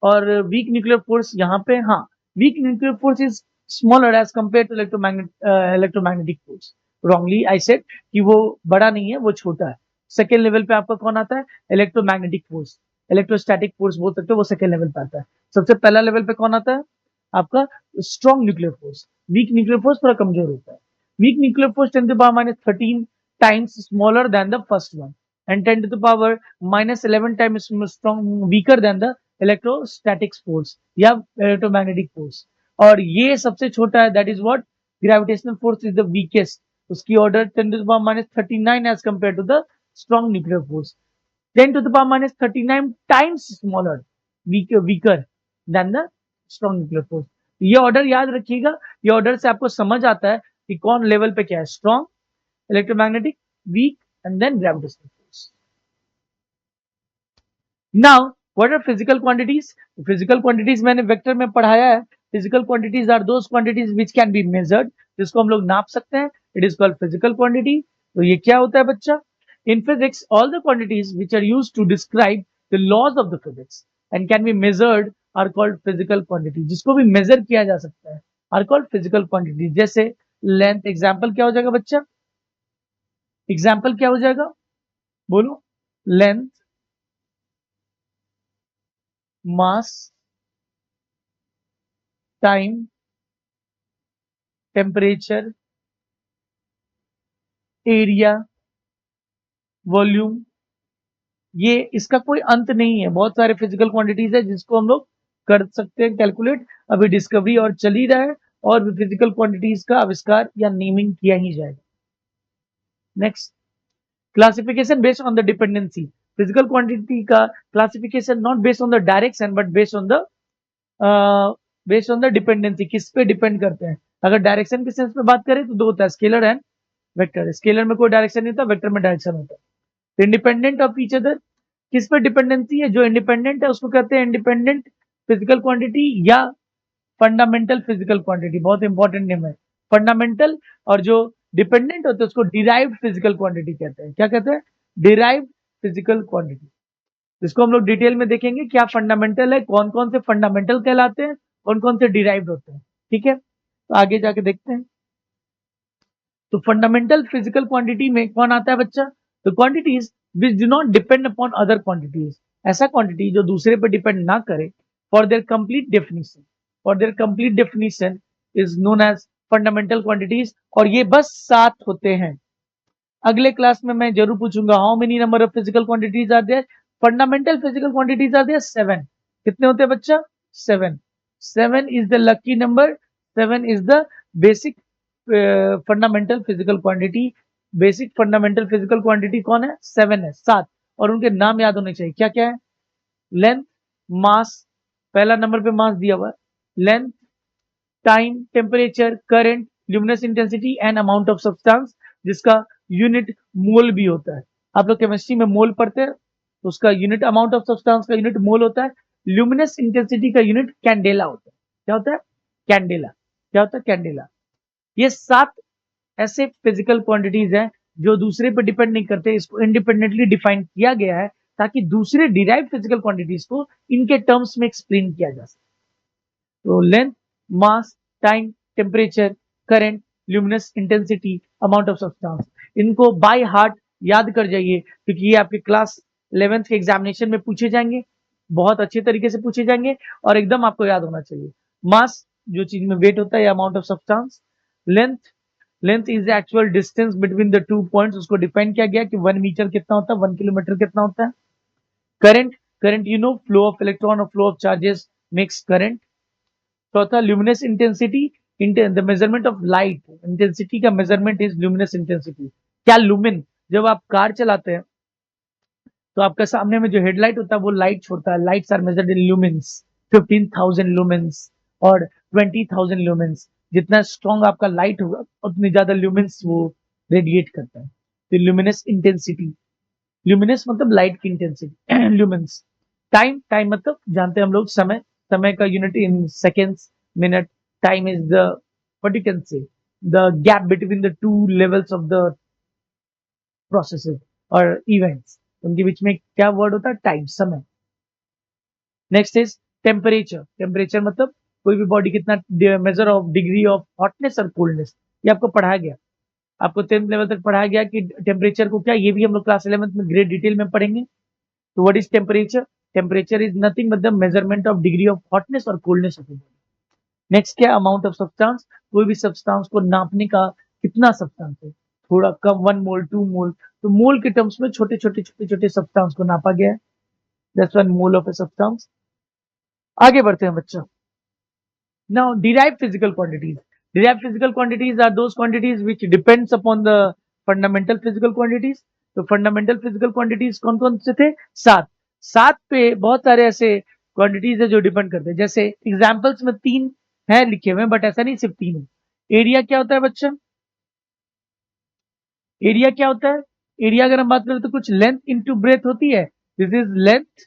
और वीक न्यूक्लियर फोर्स यहाँ पे, हाँ weak nuclear force is smaller as compare to electromagnetic force. Wrongly I said कि वो बड़ा नहीं है, वो छोटा है। सेकेंड लेवल पे आपका कौन आता है, इलेक्ट्रोमैग्नेटिक फोर्स, इलेक्ट्रोस्टैटिक फोर्स बोल सकते हो, वो सेकेंड लेवल पे आता है। सबसे पहला लेवल पे कौन आता है आपका, strong nuclear force. Weak nuclear force थोड़ा कमजोर होता है। Weak nuclear force 10 to the power minus 13 times smaller than the first one, and 10 to the power minus 11 times strong weaker than the electrostatic force या electromagnetic force। और ये सबसे छोटा है, that is what gravitational force is the weakest, उसकी order 10 to the power minus 39 as compared to the strong nuclear force, 10 to the power minus 39 times smaller, weaker than the strong nuclear force। ये order याद रखिएगा, ये order से आपको समझ आता है कि कौन लेवल पे क्या है, strong, electromagnetic, weak and then gravitational force. Now what are physical quantities, physical quantities मैंने वेक्टर में पढ़ाया है। Physical quantities are those quantities which can be measured, जिसको हम लोग नाप सकते हैं, it is called physical quantity. तो ये क्या होता है बच्चा, in physics all the quantities which are used to describe the laws of the physics and can be measured are called physical quantity, जिसको भी मेजर किया जा सकता है आर कॉल्ड फिजिकल क्वांटिटी। जैसे लेंथ, एग्जाम्पल क्या हो जाएगा बच्चा, एग्जाम्पल क्या हो जाएगा, बोलो, length, mass, time, temperature, area, volume, ये इसका कोई अंत नहीं है, बहुत सारे फिजिकल क्वांटिटीज है जिसको हम लोग कर सकते हैं कैलकुलेट। अभी डिस्कवरी और चल ही रहा है, और भी फिजिकल क्वांटिटीज का आविष्कार या नेमिंग किया ही जाएगा। Next, classification based on the dependency, physical quantity का classification not based on the direction but based on the dependency, किस पे डिपेंड करते हैं। अगर डायरेक्शन के सेंस में बात करें तो दो होता है, स्केलर एंड वेक्टर। स्केलर में कोई डायरेक्शन नहीं होता, वेक्टर में डायरेक्शन होता है। इंडिपेंडेंट ऑफ ईच अदर, किस पे डिपेंडेंसी है, जो इंडिपेंडेंट है उसको कहते हैं इंडिपेंडेंट फिजिकल क्वांटिटी या फंडामेंटल फिजिकल क्वांटिटी, बहुत इंपॉर्टेंट नेम है फंडामेंटल। और जो डिपेंडेंट होते हैं उसको डिराइव्ड फिजिकल क्वांटिटी कहते हैं। क्या कहते हैं, डिराइव्ड फिजिकल क्वांटिटी। इसको हम लोग डिटेल में देखेंगे क्या फंडामेंटल है, कौन कौन से फंडामेंटल कहलाते हैं, कौन कौन से डिराइव्ड होते हैं, ठीक है। तो आगे जाके देखते हैं। तो फंडामेंटल फिजिकल क्वांटिटी में कौन आता है बच्चा, तो quantities which do not depend upon other quantities, ऐसा क्वांटिटी जो दूसरे पर डिपेंड ना करे, for their complete definition, for their complete definition is known as fundamental quantities. और ये बस 7 होते हैं। अगले क्लास में मैं जरूर पूछूंगा how many number of physical quantities are there, fundamental physical quantities are there 7। कितने होते हैं बच्चा, 7। 7 is the lucky number, 7 is the basic fundamental physical quantity. Basic fundamental physical quantity कौन है, 7 है, 7। और उनके नाम याद होने चाहिए, क्या क्या है, लेंथ, मास, पहला नंबर पे मास दिया हुआ है, length, time, temperature, current, luminous intensity and amount of substance, जिसका यूनिट मोल भी होता है। आप लोग केमिस्ट्री में मोल पढ़ते हैं, तो उसका यूनिट अमाउंट ऑफ सब्सटेंस का यूनिट मोल होता है। ल्यूमिनस इंटेंसिटी का यूनिट कैंडेला होता है। क्या होता है, कैंडेला। क्या होता है, कैंडेला। ये 7 ऐसे फिजिकल क्वांटिटीज हैं जो दूसरे पर डिपेंड नहीं करते, इसको इंडिपेंडेंटली डिफाइन किया गया है ताकि दूसरे डिराइव फिजिकल क्वांटिटीज को इनके टर्म्स में एक्सप्लेन किया जा सके। तो length, mass, time, temperature, current, luminous intensity, amount of substance. इनको बाय हार्ट याद कर जाइए क्योंकि ये आपके क्लास 11th के एग्जामिनेशन में पूछे जाएंगे, बहुत अच्छे तरीके से पूछे जाएंगे और एकदम आपको याद होना चाहिए। मास जो चीज में वेट होता है, amount of substance. Length, length is the actual distance between the two points, उसको डिफाइन किया गया कि 1 मीटर कितना होता है, 1 किलोमीटर कितना होता है। Current, current you know, flow of electron और flow of charges makes current. चौथा luminous intensity, the measurement of light, intensity का मेजरमेंट इज ल्यूमिनस इंटेंसिटी। क्या लुमिन, जब आप कार चलाते हैं तो आपका सामने में जो हेडलाइट होता है वो लाइट छोड़ता है, लाइट्स आर मेजर्ड इन लुमेन्स, 15,000 लुमेन्स और 20,000 लुमेन्स। जितना स्ट्रॉन्ग आपका लाइट होगा उतनी ज्यादा लुमेन्स वो रेडिएट करता है। तो लुमिनस इंटेंसिटी, लुमिनस मतलब लाइट की इंटेंसिटी, लुमेन्स। टाइम, टाइम मतलब जानते हैं हम लोग समय, समय का unit in seconds, minute. Time is the what you can say the gap between the two levels of the processes और इवेंट्स, उनके बीच में क्या वर्ड होता है, टाइम, समय। नेक्स्ट इज टेम्परेचर, टेम्परेचर मतलब कोई भी बॉडी कितना, measure of degree of hotness और कोल्डनेस। ये आपको पढ़ाया गया, आपको 10th लेवल तक पढ़ाया गया कि टेम्परेचर को क्या, ये भी हम लोग क्लास 11th में ग्रेट डिटेल में पढ़ेंगे। तो what is temperature? Temperature is nothing but the measurement of degree of hotness और coldness of the body. Next क्या, अमाउंट ऑफ सब्सटेंस, कोई भी सब्सटेंस को नापने का कितना सब्सटेंस है, थोड़ा कम, 1 मोल 2 मोल, तो मोल के टर्म्स में छोटे छोटे छोटे छोटे सब्सटेंस को नापा गया है। That's 1 mole of a substance. आगे बढ़ते हैं बच्चों। Now derived physical quantities, derived physical quantities are those quantities which depends upon the fundamental physical quantities। तो फंडामेंटल फिजिकल क्वांटिटीज कौन कौन से थे, 7, 7 पे बहुत सारे ऐसे क्वांटिटीज है जो डिपेंड करते हैं। जैसे एग्जांपल्स में 3 है लिखे हुए, बट ऐसा नहीं सिर्फ 3 है। एरिया क्या होता है बच्चा, एरिया क्या होता है, एरिया अगर हम बात करें तो कुछ लेंथ इनटू ब्रेथ होती है, this is length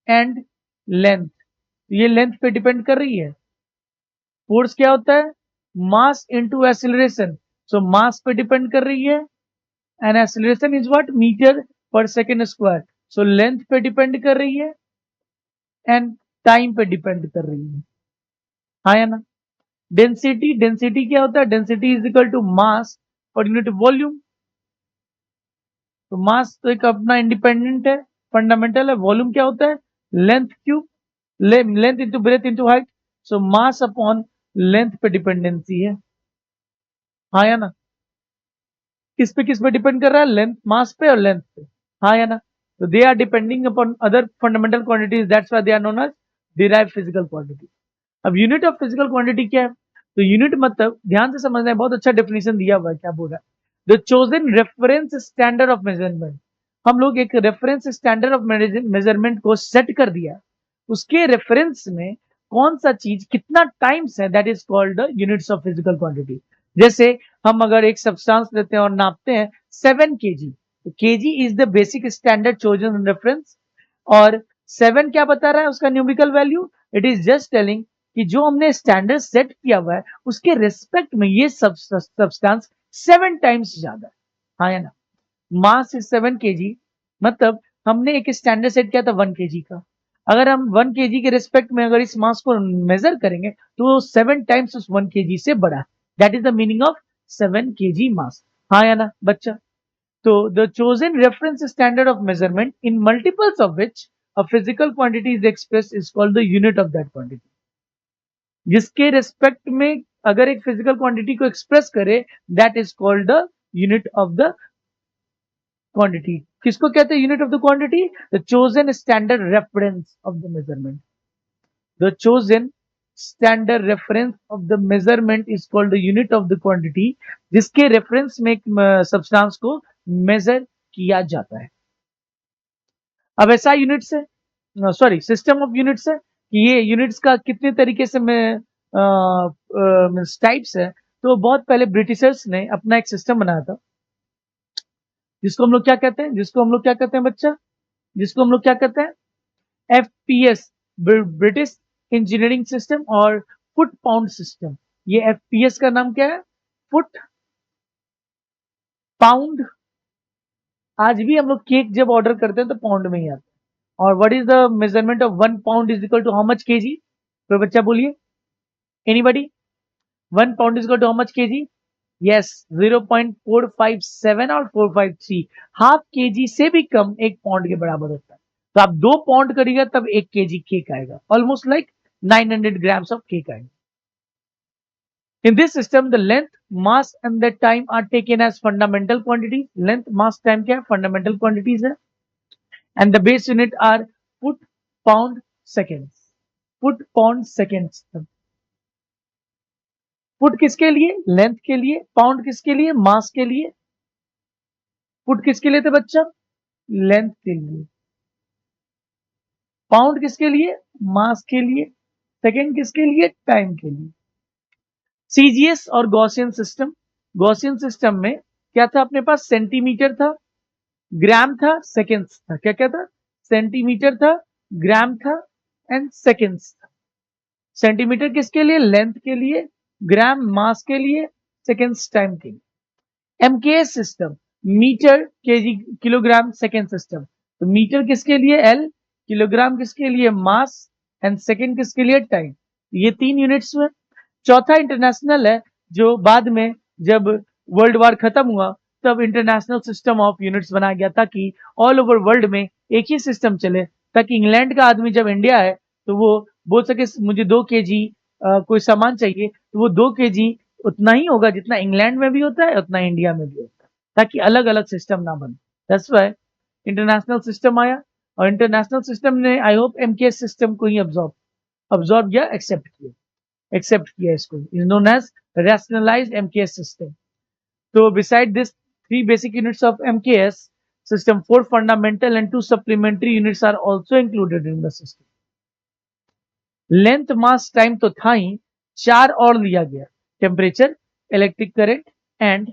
and length, ये लेंथ पे डिपेंड कर रही है। फोर्स क्या होता है, मास इनटू एक्सीलरेशन, सो मास पे डिपेंड कर रही है, and acceleration is what, metre per second square, so length पे डिपेंड कर रही है एंड टाइम पे डिपेंड कर रही है, हाँ या ना। डेंसिटी, डेंसिटी क्या होता है, density is equal to mass per unit volume. तो मास तो एक अपना इंडिपेंडेंट है, फंडामेंटल है। वॉल्यूम क्या होता है, length cube, length into breadth into height, so mass upon length पे डिपेंडेंसी है, हाँ या ना। किस पे डिपेंड कर रहा है, लेंथ, मास पे और लेंथ पे, हाँ या ना। तो they are depending upon other fundamental quantities, that's why they are known as derived physical quantity. अब यूनिट ऑफ फिजिकल क्वांटिटी क्या है, तो यूनिट मतलब ध्यान से समझना है, बहुत अच्छा डेफिनेशन दिया हुआ है, क्या बोल रहा है, the chosen reference standard of measurement. हम लोग एक रेफरेंस स्टैंडर्ड ऑफ मेजरमेंट को सेट कर दिया, उसके रेफरेंस में कौन सा चीज कितना टाइम्स है, that is called the units of physical quantity. जैसे हम अगर एक सब्सटेंस लेते हैं और नापते हैं 7 kg, तो kg is the basic standard chosen reference, और 7 क्या बता रहा है उसका numerical value, it is just telling कि जो हमने स्टैंडर्ड सेट किया हुआ है उसके रिस्पेक्ट में ये सब्सटेंस 7 टाइम्स ज्यादा है, हाँ या ना। मास इज 7 kg, मतलब हमने एक स्टैंडर्ड सेट किया था 1 kg का, अगर हम 1 kg के रिस्पेक्ट में अगर इस मास को मेजर करेंगे तो 7 टाइम्स उस 1 kg से बड़ा है, that is the meaning of 7 kg मास, हाँ या ना बच्चा। तो the chosen reference standard of measurement in multiples of which a physical quantity is expressed is called the unit of that quantity। जिसके रेस्पेक्ट में अगर एक फिजिकल क्वांटिटी को एक्सप्रेस करे, that is called the unit of the quantity. किसको कहते हैं unit of the quantity, the chosen standard reference of the measurement, the chosen standard reference of the measurement is called the unit of the quantity, जिसके reference में substance को major किया जाता है। अब ऐसा यूनिट्स है, सॉरी सिस्टम ऑफ यूनिट्स है कि ये यूनिट्स का कितने तरीके से में टाइप्स है। तो बहुत पहले ब्रिटिशर्स ने अपना एक सिस्टम बनाया था, जिसको हम लोग क्या कहते हैं, जिसको हम लोग क्या कहते हैं बच्चा, जिसको हम लोग क्या कहते हैं, एफपीएस, ब्रिटिश इंजीनियरिंग सिस्टम और फुट पाउंड सिस्टम। ये एफपीएस का नाम क्या है, फुट पाउंड। आज भी हम लोग केक जब ऑर्डर करते हैं तो पाउंड में ही आता है। और what is the measurement of 1 pound is equal to how much KG, कोई बच्चा बोलिए, anybody. 1 pound is equal to how much kg? Yes, 0.457 और 453, हाफ केजी से भी कम 1 पाउंड के बराबर होता है। तो आप 2 पाउंड करिएगा तब 1 केजी केक आएगा, almost like 900 grams of cake आएगा। In this system, the length, mass and the time are taken as fundamental quantities. Length, mass, time क्या है? Fundamental quantities है। And the base unit are foot, pound, seconds. Foot, pound, seconds. Foot किसके लिए? Length के लिए। Pound किसके लिए? मास के लिए। फुट किसके लिए थे बच्चा? लेंथ के लिए। पाउंड किसके लिए? मास के लिए। सेकेंड किसके लिए? टाइम के लिए। सीजीएस और गॉसियन सिस्टम। गॉसियन सिस्टम में क्या था अपने पास? सेंटीमीटर था, ग्राम था, सेकेंड्स था। क्या क्या था? सेंटीमीटर था, ग्राम था एंड सेकेंड्स था। सेंटीमीटर किसके लिए? लेंथ के लिए। ग्राम मास के लिए, सेकेंड्स टाइम के लिए। MKS system, metre KG kilogram second system. तो मीटर किसके लिए? एल, किलोग्राम किसके लिए? मास एंड सेकेंड किसके लिए? टाइम। ये 3 यूनिट्स में। चौथा इंटरनेशनल है, जो बाद में जब वर्ल्ड वार खत्म हुआ तब इंटरनेशनल सिस्टम ऑफ यूनिट्स बनाया गया, ताकि ऑल ओवर वर्ल्ड में एक ही सिस्टम चले, ताकि इंग्लैंड का आदमी जब इंडिया है तो वो बोल सके मुझे 2 केजी कोई सामान चाहिए, तो वो 2 केजी उतना ही होगा जितना इंग्लैंड में भी होता है, उतना इंडिया में भी होता है, ताकि अलग अलग सिस्टम ना बने। दैट्स व्हाई इंटरनेशनल सिस्टम आया। और इंटरनेशनल सिस्टम ने आई होप एमकेएस सिस्टम को ही अब्सॉर्ब या एक्सेप्ट किया इसको, is known as rationalized MKS system. So beside this 3 basic units of MKS system, 4 fundamental and 2 supplementary units are also included in the system. Length, mass, time तो था ही, 4 और लिया गया, temperature, electric current and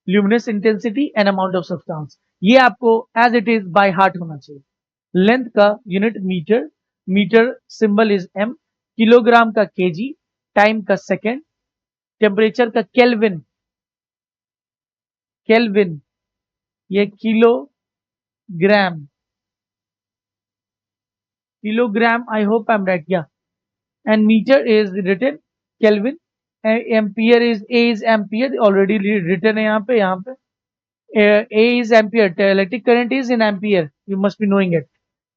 luminous intensity and amount of substance. ये आपको as it is by heart होना चाहिए। लेंथ का unit meter, meter symbol is M, kilogram का केजी, टाइम का सेकेंड, टेम्परेचर का केल्विन, केल्विन ये kilogram, kilogram I hope I am right या, and meter is written kelvin, ampere is A is ampere already written है यहाँ पे A is ampere, electric current is in ampere, you must be knowing it.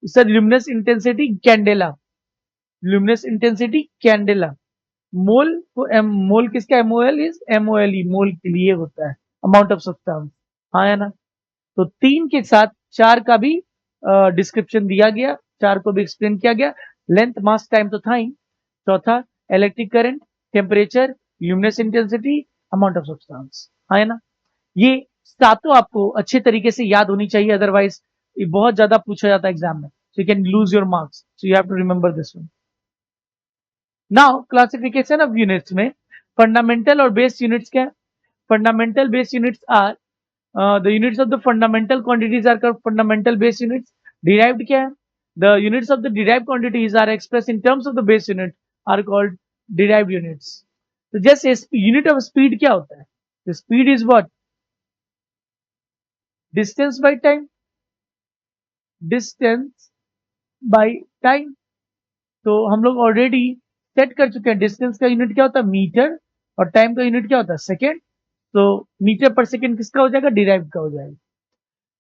Sir luminous intensity candela, luminous intensity candela. Mole को mole किसका? MOL is एमओएलई, मोल के लिए होता है, amount of substance. हाँ है ना? तो 3 के साथ 4 का भी डिस्क्रिप्शन दिया गया, 4 को भी एक्सप्लेन किया गया। लेंथ, मास, टाइम तो था ही। चौथा electric current, temperature, luminous intensity, amount of substance. हाँ है ना? ये सातों आपको अच्छे तरीके से याद होनी चाहिए, अदरवाइज ये बहुत ज्यादा पूछा जाता है एग्जाम में, so you can lose your marks, so you have to remember this one. Now classification of units में फंडामेंटल और बेस यूनिट्स क्या है? Fundamental base units are the units of the fundamental quantities are called fundamental base units. Derived क्या है? The units of the derived quantities are expressed in terms of the base unit are called derived units. तो जैसे unit of speed क्या होता है? The speed is what? Distance by time. Distance by time. तो हम लोग already set कर चुके हैं, डिस्टेंस का यूनिट क्या होता है? मीटर, और टाइम का यूनिट क्या होता है? सेकेंड। तो मीटर पर सेकेंड किसका हो जाएगा? डिराइव्ड का हो जाएगा।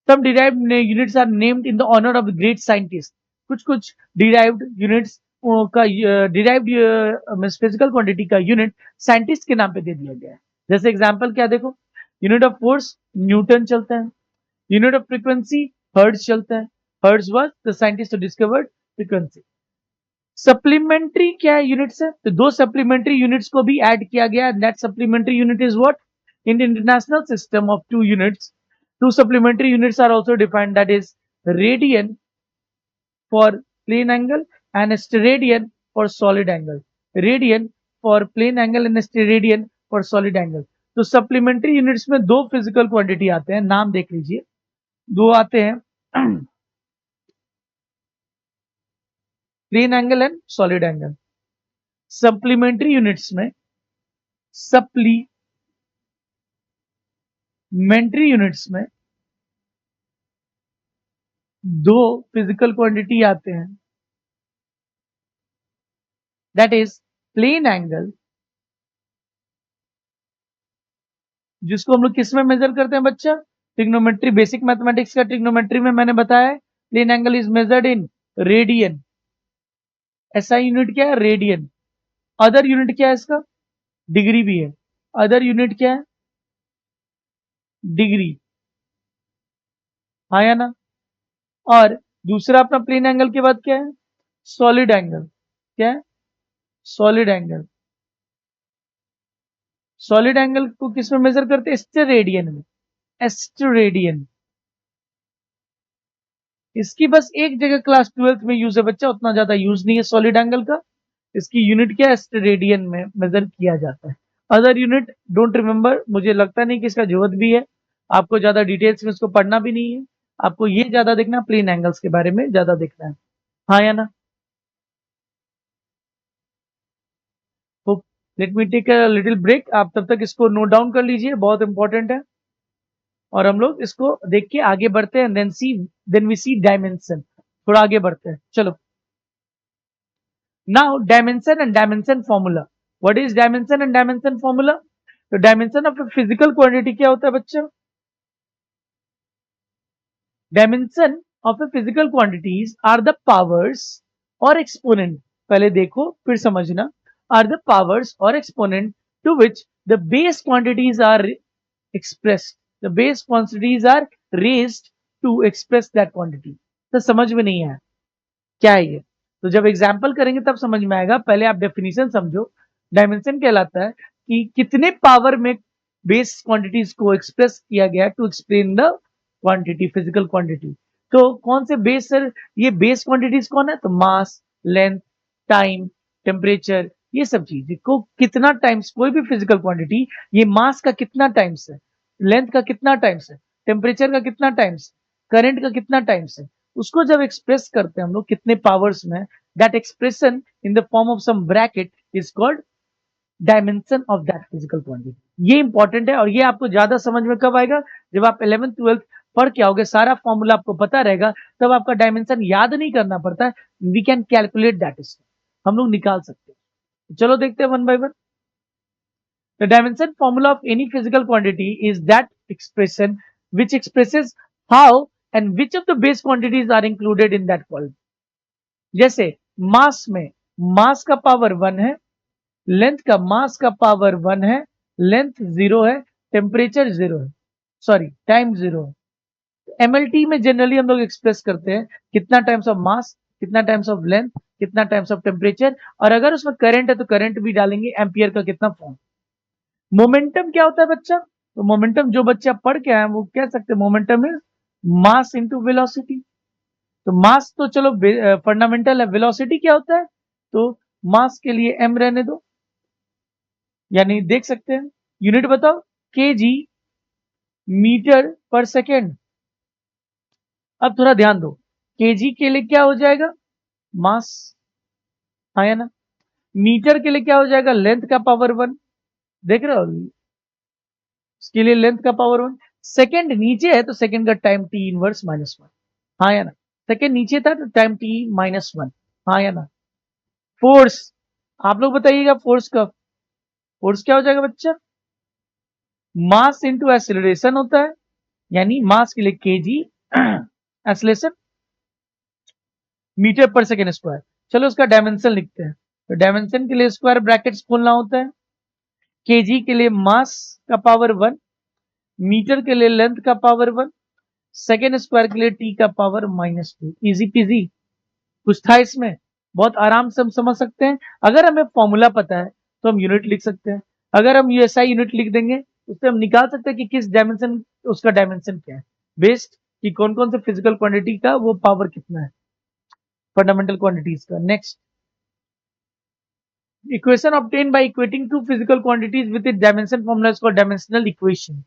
Some derived units are named in the honor of the great scientist. कुछ derived units का derived physical quantity का यूनिट साइंटिस्ट के नाम पे दे दिया गया है। जैसे एग्जांपल क्या देखो, यूनिट ऑफ फोर्स न्यूटन चलता है, यूनिट ऑफ फ्रीक्वेंसी हर्ट्ज चलता है, hertz was the scientist who discovered frequency. Supplementary क्या यूनिट्स है? तो 2 सप्लीमेंट्री यूनिट्स को भी ऐड किया गया, that supplementary unit is what? In the international system of 2 units, 2 supplementary units are also defined, that is radian for plane angle and steradian for solid angle. Radian for plane angle and steradian for solid angle. तो supplementary units में 2 physical quantity आते हैं, नाम देख लीजिए, 2 आते हैं plane angle and solid angle. Supplementary units में supplementary units में 2 physical quantity आते हैं, that is plane angle जिसको हम लोग किस में मेजर करते हैं बच्चा? ट्रिग्नोमेट्री, बेसिक मैथमेटिक्स का ट्रिग्नोमेट्री में मैंने बताया है plane angle is measured in radian. ऐसा यूनिट क्या है? रेडियन। अदर यूनिट क्या है इसका? डिग्री भी है। अदर यूनिट क्या है? डिग्री। हाँ या ना? और दूसरा अपना प्लेन एंगल के बाद क्या है? Solid angle. क्या है? Solid angle. सॉलिड एंगल को किस में मेजर करते हैं? स्टेरेडियन में। एस्टेरेडियन। इसकी बस एक जगह क्लास 12th में यूज है बच्चा, उतना ज्यादा यूज नहीं है सॉलिड एंगल का। इसकी यूनिट क्या है? स्टेरेडियन में मेजर किया जाता है। अदर यूनिट डोंट रिमेंबर, मुझे लगता नहीं कि इसका जरूरत भी है। आपको ज्यादा डिटेल्स में इसको पढ़ना भी नहीं है। आपको ये ज्यादा देखना, प्लेन एंगल्स के बारे में ज्यादा देखना है। हाँ या ना? तो let me take a little break. आप तब तक इसको नोट डाउन कर लीजिए, बहुत इंपॉर्टेंट है। और हम लोग इसको देख के आगे बढ़ते हैं। Then we see dimension. थोड़ा आगे बढ़ते हैं, चलो। Now dimension and dimension formula. What is dimension and dimension formula? तो dimension of a physical quantity क्या होता है बच्चा? Dimension of a physical quantities are the powers और एक्सपोनेंट, पहले देखो फिर समझना, आर द पावर्स और exponent to which the base quantities are expressed, the base quantities are raised to express that quantity। तो समझ में नहीं आया क्या है ये? तो जब एग्जाम्पल करेंगे तब समझ में आएगा, पहले आप डेफिनेशन समझो। डायमेंशन कहलाता है कि कितने पावर में बेस क्वांटिटीज को एक्सप्रेस किया गया to explain the quantity, physical quantity. तो कौन से बेस सर? ये बेस क्वांटिटीज कौन है? तो मास, लेंथ, टाइम, टेम्परेचर, ये सब चीज को कितना टाइम्स, कोई भी फिजिकल क्वांटिटी, ये मास का कितना टाइम्स है, लेंथ का कितना टाइम्स है, टेम्परेचर का कितना टाइम्स है, करंट का कितना टाइम्स है, उसको जब एक्सप्रेस करते हैं हम लोग कितने पावर्स में, that expression in the form of some bracket is called dimension of that physical quantity. ये इंपॉर्टेंट है और ये आपको ज्यादा समझ में कब आएगा? जब आप 11th 12th पढ़ के आओगे, सारा फॉर्मूला आपको पता रहेगा, तब आपका डायमेंशन याद नहीं करना पड़ता है। We can calculate that is, हम लोग निकाल सकते हैं। चलो देखते हैं one by one. The dimension formula of any physical quantity is that expression which expresses how and which of the base quantities are included in that quantity। जैसे मास में मास का पावर 1 है, लेंथ का मास का पावर 1 है, लेंथ 0 है, temperature 0 है, sorry time 0 है। एमएलटी में जनरली हम लोग एक्सप्रेस करते हैं कितना टाइम्स ऑफ मास, कितना टाइम्स ऑफ लेंथ, कितना टाइम्स ऑफ टेम्परेचर, और अगर उसमें करंट है तो करंट भी डालेंगे, एम्पियर का कितना फॉर्म। मोमेंटम क्या होता है बच्चा? तो मोमेंटम जो बच्चा पढ़ के आए वो कह सकते हैं momentum is mass into velocity. तो मास तो चलो फंडामेंटल है, वेलोसिटी क्या होता है? तो मास के लिए m रहने दो, यानी देख सकते हैं यूनिट बताओ, केजी मीटर पर सेकेंड। अब थोड़ा ध्यान दो, केजी के लिए क्या हो जाएगा? मास। हाँ या ना? मीटर के लिए क्या हो जाएगा? लेंथ का पावर 1। देख रहे हो, इसके लिए लेंथ का पावर 1। सेकेंड नीचे है तो सेकेंड का टाइम टी इनवर्स -1। हाँ या ना? सेकेंड नीचे था तो टाइम टी -1। हाँ या ना? फोर्स, आप लोग बताइएगा फोर्स का, फोर्स क्या हो जाएगा बच्चा? मास इंटू एक्सीलरेशन होता है, यानी मास के लिए KG, acceleration metre per second square. चलो उसका डायमेंशन लिखते हैं। तो डायमेंशन के लिए स्क्वायर ब्रैकेट्स खोलना होता है। केजी के लिए मास का पावर 1, मीटर के लिए लेंथ का पावर 1, सेकेंड स्क्वायर के लिए टी का पावर -2। Easy PG. कुछ था इसमें? बहुत आराम से हम समझ सकते हैं। अगर हमें फॉर्मूला पता है तो हम यूनिट लिख सकते हैं। अगर हम यूएसआई यूनिट लिख देंगे उससे हम निकाल सकते हैं कि किस डायमेंशन, उसका डायमेंशन क्या है, बेस्ड कि कौन कौन से फिजिकल क्वांटिटी का वो पावर कितना है, फंडामेंटल क्वांटिटीज का। Next, equation obtain by equating to physical quantities with it dimension formula is called dimensional equation.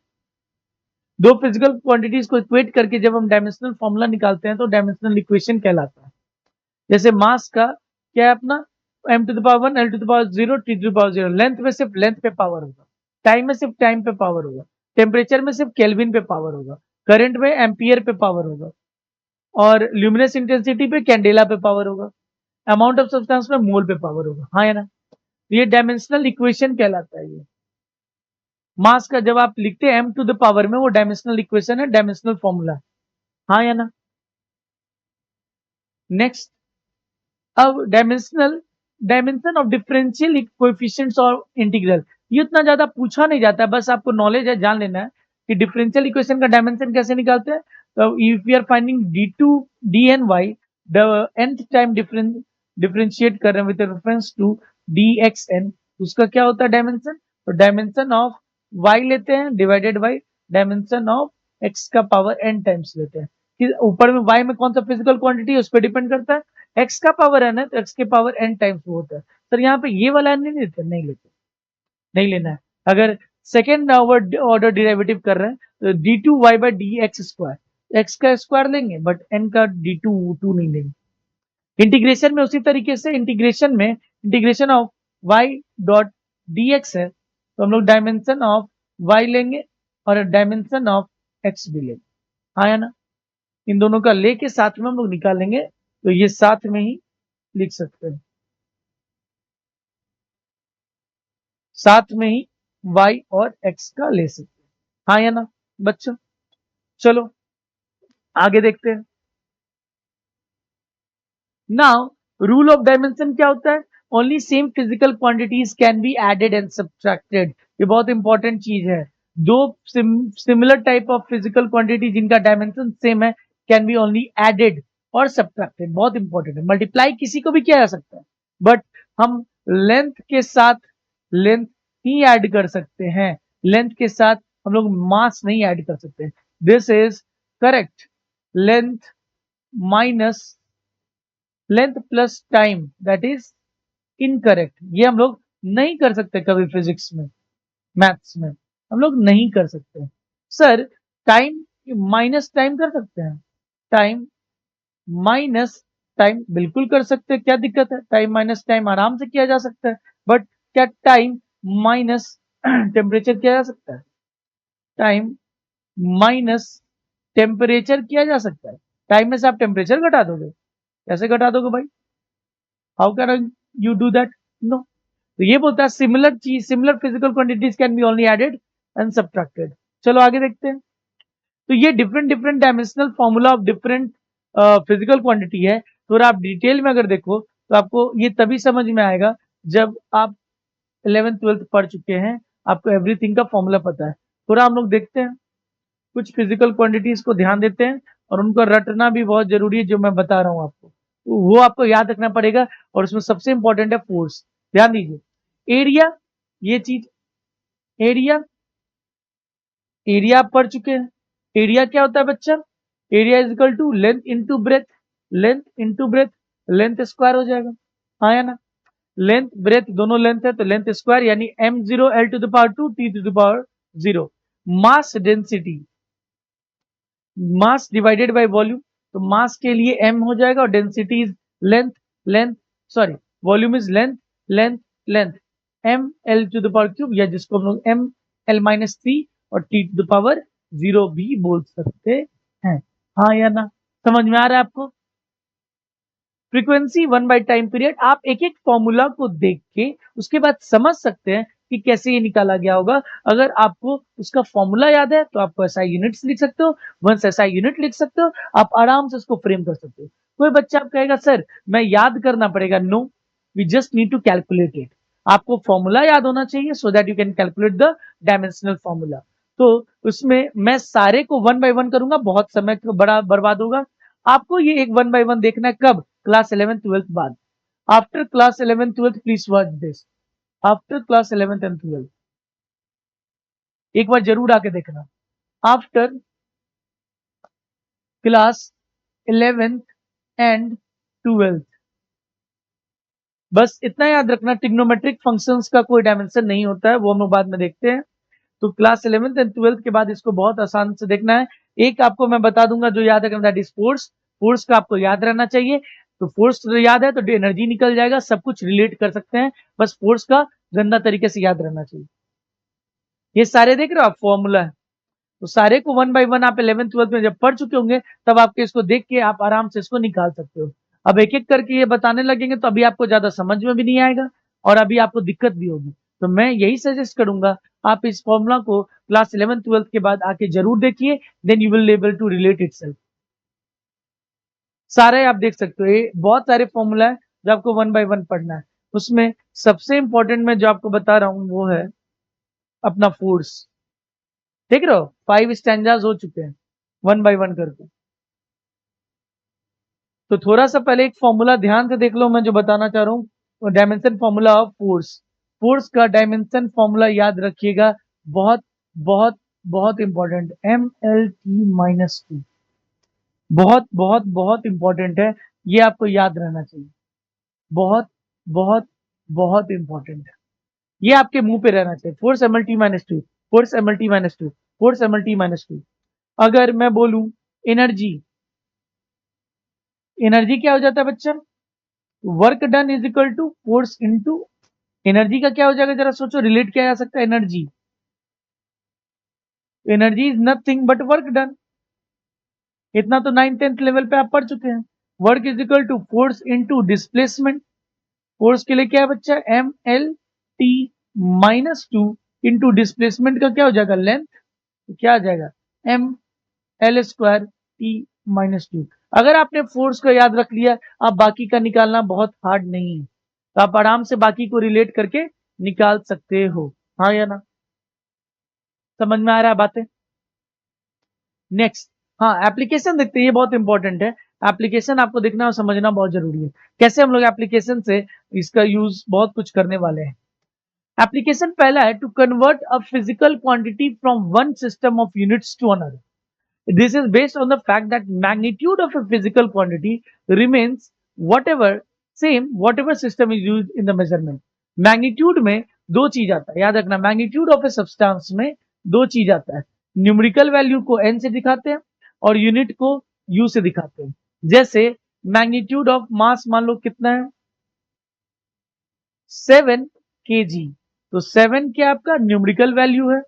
दो फिजिकल क्वांटिटीज को इक्वेट करके जब हम डायमेंशनल फॉर्मूला निकालते हैं तो डायमेंशनल इक्वेशन कहलाता है। जैसे मास का क्या है अपना? m⁻1 l⁻0 t⁻0। लेंथ में सिर्फ लेंथ पे पावर होगा, टाइम में सिर्फ टाइम पे पावर होगा, टेम्परेचर में सिर्फ केल्विन पे पावर होगा, करंट में एम्पियर पे पावर होगा, और ल्यूमिनस इंटेंसिटी पे कैंडेला पे पावर होगा, अमाउंट ऑफ सब्सटेंस में मोल पे पावर होगा। हाँ या ना? ये डायमेंशनल इक्वेशन कहलाता है ये। मास का जब आप लिखते हैं m टू द पावर में, वो डायमेंशनल इक्वेशन है, डायमेंशनल फॉर्मूला। हाँ या ना? नेक्स्ट, अब डायमेंशन ऑफ डिफरेंशियल कोएफिशिएंट्स और इंटीग्रल, ये उतना ज्यादा पूछा नहीं जाता है, बस आपको नॉलेज है, जान लेना है कि डिफरेंशियल इक्वेशन का डायमेंशन कैसे निकालते हैं। तो if we are finding d2 dny, the nth time differentiate कर रहे हैं विद रेफरेंस टू dxn, उसका क्या होता है डायमेंशन? तो डायमेंशन ऑफ y लेते हैं divided by dimension of x का पावर n टाइम्स लेते हैं। कि ऊपर में y में कौन सा फिजिकल क्वांटिटी है उस पर डिपेंड करता है, x का पावर n है तो x के पावर n टाइम्स वो होता है। सर यहाँ पे ये वाला नहीं लेते, नहीं लेते, नहीं लेना है। अगर सेकेंड ऑर्डर डिराइवेटिव कर रहे हैं तो d2y by D x square, x का स्क्वायर लेंगे बट n का d2 नहीं लेंगे। इंटीग्रेशन में उसी तरीके से, integration of y dot dx है तो हम लोग डायमेंशन ऑफ y लेंगे और डायमेंशन ऑफ x भी लेंगे। हाँ या ना? इन दोनों का लेके साथ में हम लोग निकालेंगे, तो ये साथ में ही लिख सकते हैं, साथ में ही y और x का ले सकते हैं। हाँ या ना बच्चों? चलो आगे देखते हैं। नाउ रूल ऑफ डायमेंशन क्या होता है? Only same physical quantities can be added and subtracted. ये बहुत इंपॉर्टेंट चीज है। दो similar type of physical quantity जिनका डायमेंशन सेम है कैन बी ओनली एडेड और सब्ट्रैक्टेड। बहुत इंपॉर्टेंट है। मल्टीप्लाई किसी को भी किया जा सकता है बट हम लेंथ के साथ लेंथ ही ऐड कर सकते हैं, लेंथ के साथ हम लोग मास नहीं ऐड कर सकते। This is correct. Length minus length plus time that is incorrect. ये हम लोग नहीं कर सकते कभी फिजिक्स में, मैथ्स में हम लोग नहीं कर सकते। सर टाइम माइनस टाइम कर सकते हैं? टाइम माइनस टाइम बिल्कुल कर सकते हैं, क्या दिक्कत है? टाइम माइनस टाइम आराम से किया जा सकता है। बट क्या टाइम माइनस टेम्परेचर किया जा सकता है? टाइम माइनस टेम्परेचर किया जा सकता है? टाइम में से आप टेम्परेचर घटा दोगे? कैसे घटा दोगे भाई? How can you do that? No. तो ये बोलता है सिमिलर चीज, similar physical quantities can be only added and subtracted. चलो आगे देखते हैं। तो ये different different dimensional formula of different physical quantity है। तो आप डिटेल में अगर देखो तो आपको ये तभी समझ में आएगा जब आप 11th 12th पढ़ चुके हैं, आपको एवरीथिंग का फॉर्मूला पता है। थोड़ा हम लोग देखते हैं, कुछ फिजिकल क्वांटिटीज को ध्यान देते हैं और उनको रटना भी बहुत जरूरी है जो मैं बता रहा हूँ आपको, तो वो आपको याद रखना पड़ेगा। और उसमें सबसे इंपॉर्टेंट है फोर्स। ध्यान दीजिए, एरिया, ये चीज एरिया, एरिया आप पढ़ चुके हैं। एरिया क्या होता है बच्चा? Area is equal to length into breadth, length into breadth, length square हो जाएगा। हाँ या ना? लेंथ ब्रेथ दोनों लेंथ है तो लेंथ स्क्वायर, यानी m0 l to the power 2 t to the power 0। Mass density, mass divided by volume, तो मास के लिए m हो जाएगा और density is length, length sorry volume is length, length length m l to the power cube, या जिसको हम लोग m l माइनस 3 और t टू द पावर 0 भी बोल सकते हैं। हाँ या ना? समझ में आ रहा है आपको? फ्रीक्वेंसी 1 बाय टाइम पीरियड, आप एक एक फॉर्मूला को देख के उसके बाद समझ सकते हैं कि कैसे ये निकाला गया होगा। अगर आपको उसका फॉर्मूला याद है तो आप SI यूनिट्स लिख सकते हो, 1 SI यूनिट लिख सकते हो, आप आराम से उसको फ्रेम कर सकते हो। कोई बच्चा आप कहेगा सर मैं याद करना पड़ेगा, no, we just need to calculate it. आपको फॉर्मूला याद होना चाहिए so that you can calculate the dimensional formula. तो उसमें मैं सारे को 1 बाय 1 करूंगा, बहुत समय बड़ा बर्बाद होगा। आपको ये एक 1 बाय 1 देखना है कब? क्लास 11th 12th बाद। After class 11th 12th please watch this. After class 11th and 12th एक बार जरूर आके देखना। After class 11th and 12th बस इतना याद रखना, ट्रिग्नोमेट्रिक फंक्शंस का कोई डायमेंशन नहीं होता है, वो हम लोग बाद में देखते हैं। तो क्लास 11th एंड 12th के बाद इसको बहुत आसान से देखना है। एक आपको मैं बता दूंगा जो याद रखना, दैट इज फोर्स। फोर्स का आपको याद रहना चाहिए। तो फोर्स याद है तो एनर्जी निकल जाएगा, सब कुछ रिलेट कर सकते हैं, बस फोर्स का गंदा तरीके से याद रहना चाहिए। ये सारे देख रहे हो आप फॉर्मूला है, तो सारे को 1 बाय 1 आप 11th 12th में जब पढ़ चुके होंगे तब आपके इसको देख के आप आराम से इसको निकाल सकते हो। अब एक एक करके ये बताने लगेंगे तो अभी आपको ज्यादा समझ में भी नहीं आएगा और अभी आपको दिक्कत भी होगी। तो मैं यही सजेस्ट करूंगा आप इस फॉर्मूला को क्लास 11th 12th के बाद आके जरूर देखिए, then you will able to relate itself. सारे आप देख सकते हो, ये बहुत सारे फॉर्मूला है जो आपको 1 बाय 1 पढ़ना है। उसमें सबसे इंपॉर्टेंट मैं जो आपको बता रहा हूं वो है अपना फोर्स। देख रहे हो 5 स्टैंजाज हो चुके हैं 1 बाय 1 करके। तो थोड़ा सा पहले एक फॉर्मूला ध्यान से देख लो, मैं जो बताना चाह रहा हूँ, dimension formula of force. Force का डायमेंशन फॉर्मूला याद रखिएगा, बहुत बहुत बहुत इंपॉर्टेंट, MLT-2। बहुत बहुत बहुत इंपॉर्टेंट है, ये आपको याद रहना चाहिए। बहुत बहुत बहुत इंपॉर्टेंट है, ये आपके मुंह पे रहना चाहिए। Force MLT-2, force MLT-2, force MLT-2। अगर मैं बोलूं एनर्जी, एनर्जी क्या हो जाता है बच्चा? Work done is equal to force into energy का क्या हो जाएगा, जरा सोचो, रिलेट किया जा सकता है energy. Energy is nothing but work done. इतना तो 9th-10th लेवल पे आप पढ़ चुके हैं। Work is equal to force into displacement. Force के लिए क्या है बच्चा? MLT-2 इंटू डिस्प्लेसमेंट का क्या हो जाएगा? लेंथ। तो क्या आ जाएगा? ML² T-2। अगर आपने फोर्स को याद रख लिया, अब बाकी का निकालना बहुत हार्ड नहीं है, तो आप आराम से बाकी को रिलेट करके निकाल सकते हो। हाँ या ना? समझ में आ रहा है बातें? नेक्स्ट, हाँ एप्लीकेशन देखते हैं, ये बहुत इंपॉर्टेंट है। एप्लीकेशन आपको देखना और समझना बहुत जरूरी है। कैसे हम लोग एप्लीकेशन से इसका यूज बहुत कुछ करने वाले हैं। एप्लीकेशन पहला है to convert a physical quantity from one system of units to another. This is based on the fact that magnitude of a physical quantity remains whatever same whatever system is used in the measurement. Magnitude में दो चीज आता है, याद रखना, magnitude of a substance में दो चीज आता है। न्यूमेरिकल वैल्यू को n से दिखाते हैं और यूनिट को u से दिखाते हैं। जैसे मैग्नीट्यूड ऑफ मास मान लो कितना है? 7 kg। तो 7 क्या आपका न्यूमेरिकल वैल्यू है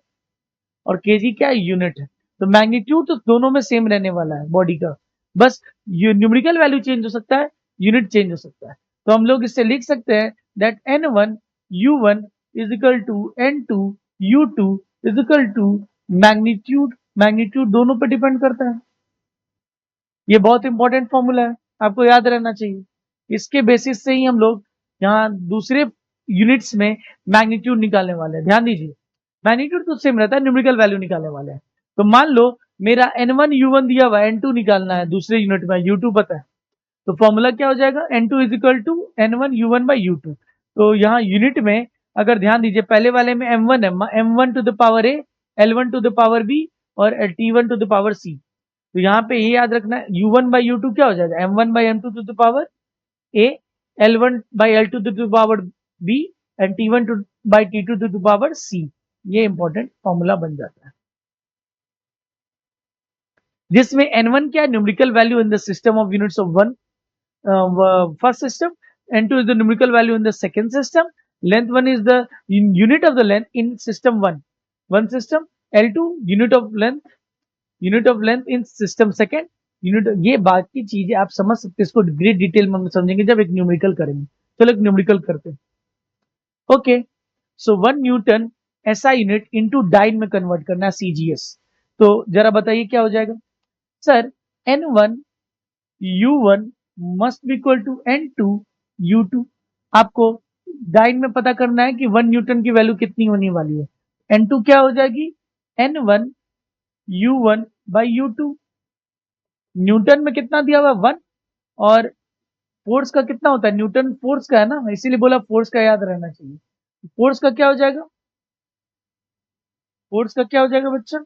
और kg क्या यूनिट है। तो मैग्नीट्यूड तो दोनों में सेम रहने वाला है बॉडी का, बस न्यूमेरिकल वैल्यू चेंज हो सकता है, यूनिट चेंज हो सकता है। तो हम लोग इससे लिख सकते हैं that N1 U1 is equal to N2 U2 is equal to magnitude. Magnitude दोनों पर डिपेंड करता है। ये बहुत इंपॉर्टेंट फॉर्मूला है, आपको याद रहना चाहिए। इसके बेसिस से ही हम लोग यहाँ दूसरे यूनिट्स में मैग्नीट्यूड निकालने वाले हैं। ध्यान दीजिए, मैग्नीट्यूड तो सेम रहता है, न्यूमेरिकल वैल्यू निकालने वाले हैं। तो मान लो मेरा N1 U1 दिया हुआ है, N2 निकालना है दूसरे यूनिट में, U2 पता है। तो फॉर्मूला क्या हो जाएगा? N2 is equal to N1 U1 by U2। तो यहाँ यूनिट में अगर ध्यान दीजिए, पहले वाले में M1 है, M1 to the power A, L1 to the power B और T1 to the power C। तो यहाँ पे ये याद रखना है, U1 बाई U2 क्या हो जाएगा? M1 by M2 to the power A, L1 by L2 to the power B and T1 to by T2 to the power C। ये इंपॉर्टेंट फॉर्मूला बन जाता है, जिसमें N1 क्या है? Numerical value in the system of units of one first system, N2 is the numerical value in the second system, length 1 is the unit of the length in system 1, one system, L2 unit of length in system second unit. ये बाकी चीजें आप समझ सकते हैं, इसको great detail में हम समझेंगे जब एक न्यूमेरिकल करेंगे। चलो एक न्यूमेरिकल करते हैं। Okay, so 1 newton SI unit into dyne में कन्वर्ट करना है, CGS। तो जरा बताइए क्या हो जाएगा? Sir N1 U1 must be equal to N2 U2। आपको डाइन में पता करना है कि 1 न्यूटन की वैल्यू कितनी होने वाली है। N2 क्या हो जाएगी? N1 U1 by U2। Newton में कितना दिया हुआ? 1। और फोर्स का कितना होता है? न्यूटन फोर्स का है ना, इसीलिए बोला फोर्स का याद रहना चाहिए। फोर्स का क्या हो जाएगा? फोर्स का क्या हो जाएगा बच्चा?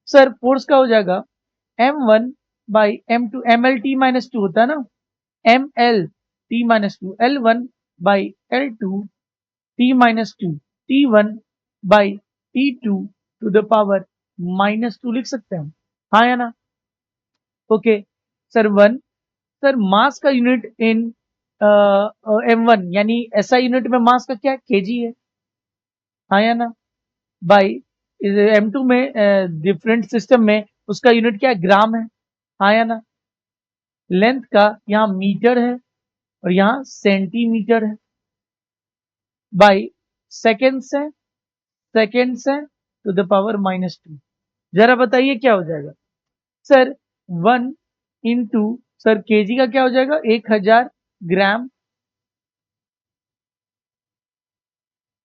सर फोर्स का हो जाएगा M1 बाई M2, MLT-2 होता है ना, MLT-2, L1 by L2 T-2, T1 by T2 to the power -2 लिख सकते हैं, हाँ या ना? ओके सर 1, सर मास का यूनिट इन M1 यानी SI यूनिट में मास का क्या है? kg है, हाँ या ना? बाई M2 में डिफरेंट सिस्टम में उसका यूनिट क्या है? ग्राम है, हाँ या ना? लेंथ का यहाँ मीटर है और यहाँ सेंटीमीटर है, बाई सेकेंड्स है, सेकेंड्स है टू द पावर -2। जरा बताइए क्या हो जाएगा सर। 1 इंटू सर केजी का क्या हो जाएगा 1000 ग्राम,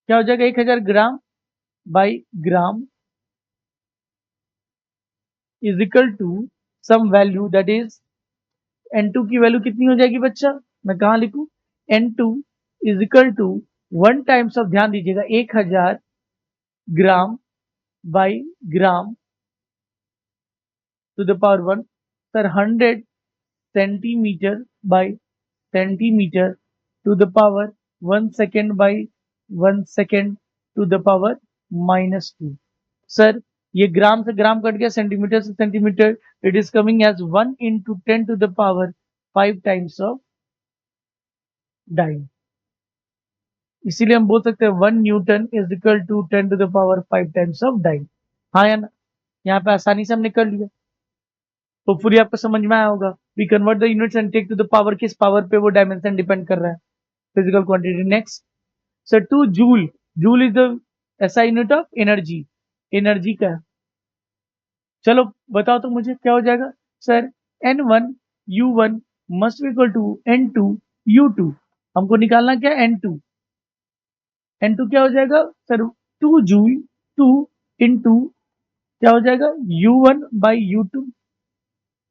क्या हो जाएगा 1000 gram by gram is equal to some value that is N2 की वैल्यू कितनी हो जाएगी बच्चा, मैं कहाँ लिखूं, N2 is equal to 1 times of, ध्यान दीजिएगा 1000 gram by gram to the power 1 sir 100 centimeter by centimeter to the power 1 second by 1 second to the power -2। Sir ये ग्राम से ग्राम कट गया, सेंटीमीटर से centimeter, it is coming as 1 into 10 to the power 5 times of dyne. इसीलिए हम बोल सकते हैं 1 newton is equal to 10 to the power 5 times of dyne. हाँ या ना, यहाँ पे आसानी से हमने कर लिया। होपफुली आपको समझ में आया होगा। We convert the units and take to the power, किस पावर पे वो डायमेंशन डिपेंड कर रहा है, physical quantity. Next sir 2 joule, joule is the ऐसा यूनिट ऑफ एनर्जी, एनर्जी का। चलो बताओ तो मुझे क्या हो जाएगा sir, N1 U1 must equal to N2 U2। हमको निकालना क्या N2, N2 क्या हो जाएगा सर 2 जूल, 2 इंटू क्या हो जाएगा U1 by U2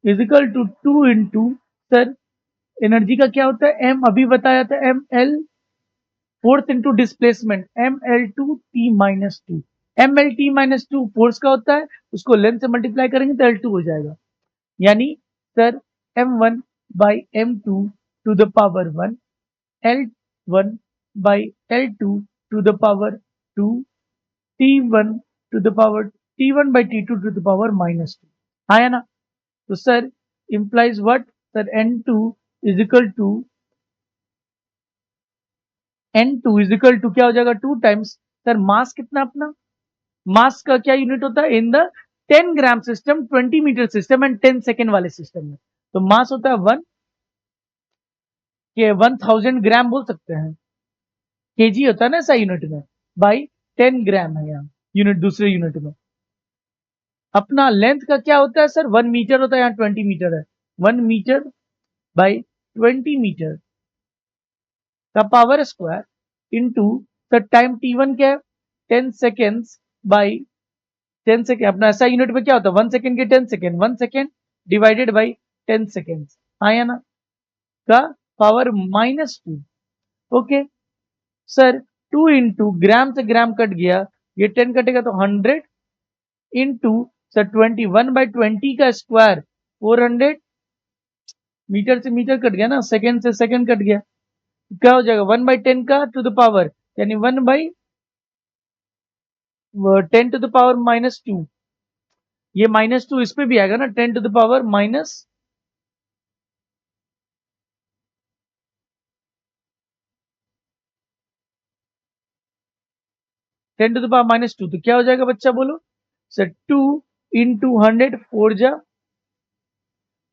is equal to 2 into sir energy का क्या होता है M, अभी बताया था ML, force into displacement ML2T-2, ML-T-2 force का होता है, उसको लेंथ से मल्टीप्लाई करेंगे तो L2 हो जाएगा। यानी sir M1 by M2 to the power 1, L1 by L2 to the power 2, T1 to the power T1 by T2 to the power -2। हाँ या ना, तो sir implies what sir N2 is equal to N2 is equal to क्या हो जाएगा 2 times sir मास कितना अपना, मास का क्या यूनिट होता है in the 10 gram system, 20 metre system and 10 second वाले सिस्टम में, तो मास होता है 1 के 1000 ग्राम बोल सकते हैं, केजी होता है ना ऐसा यूनिट में, बाई 10 ग्राम है यहाँ यूनिट दूसरे यूनिट में। अपना लेंथ का क्या होता है सर 1 मीटर होता है, यहाँ 20 मीटर है, 1 मीटर बाई 20 मीटर का power square into sir time T1 क्या है 10 सेकेंड्स बाई 10 सेकेंड, अपना ऐसा यूनिट में क्या होता है 1 सेकेंड के 10 second, 1 second divided by 10 second, आया ना, का power -2। Okay sir 2 into gram से ग्राम कट गया, ये 10 कटेगा तो 100 इंटू सर 21 बाई 20 का स्क्वायर 400, मीटर से मीटर कट गया ना, सेकेंड से सेकेंड कट गया, क्या हो जाएगा 1 बाई 10 का टू द पावर, यानी 1 बाई 10 टू द पावर -2, ये -2 इस पे भी आएगा ना, 10 to the power minus 10 to the power -2, तो क्या हो जाएगा बच्चा बोलो सर 2 इंटू 100, 4 जा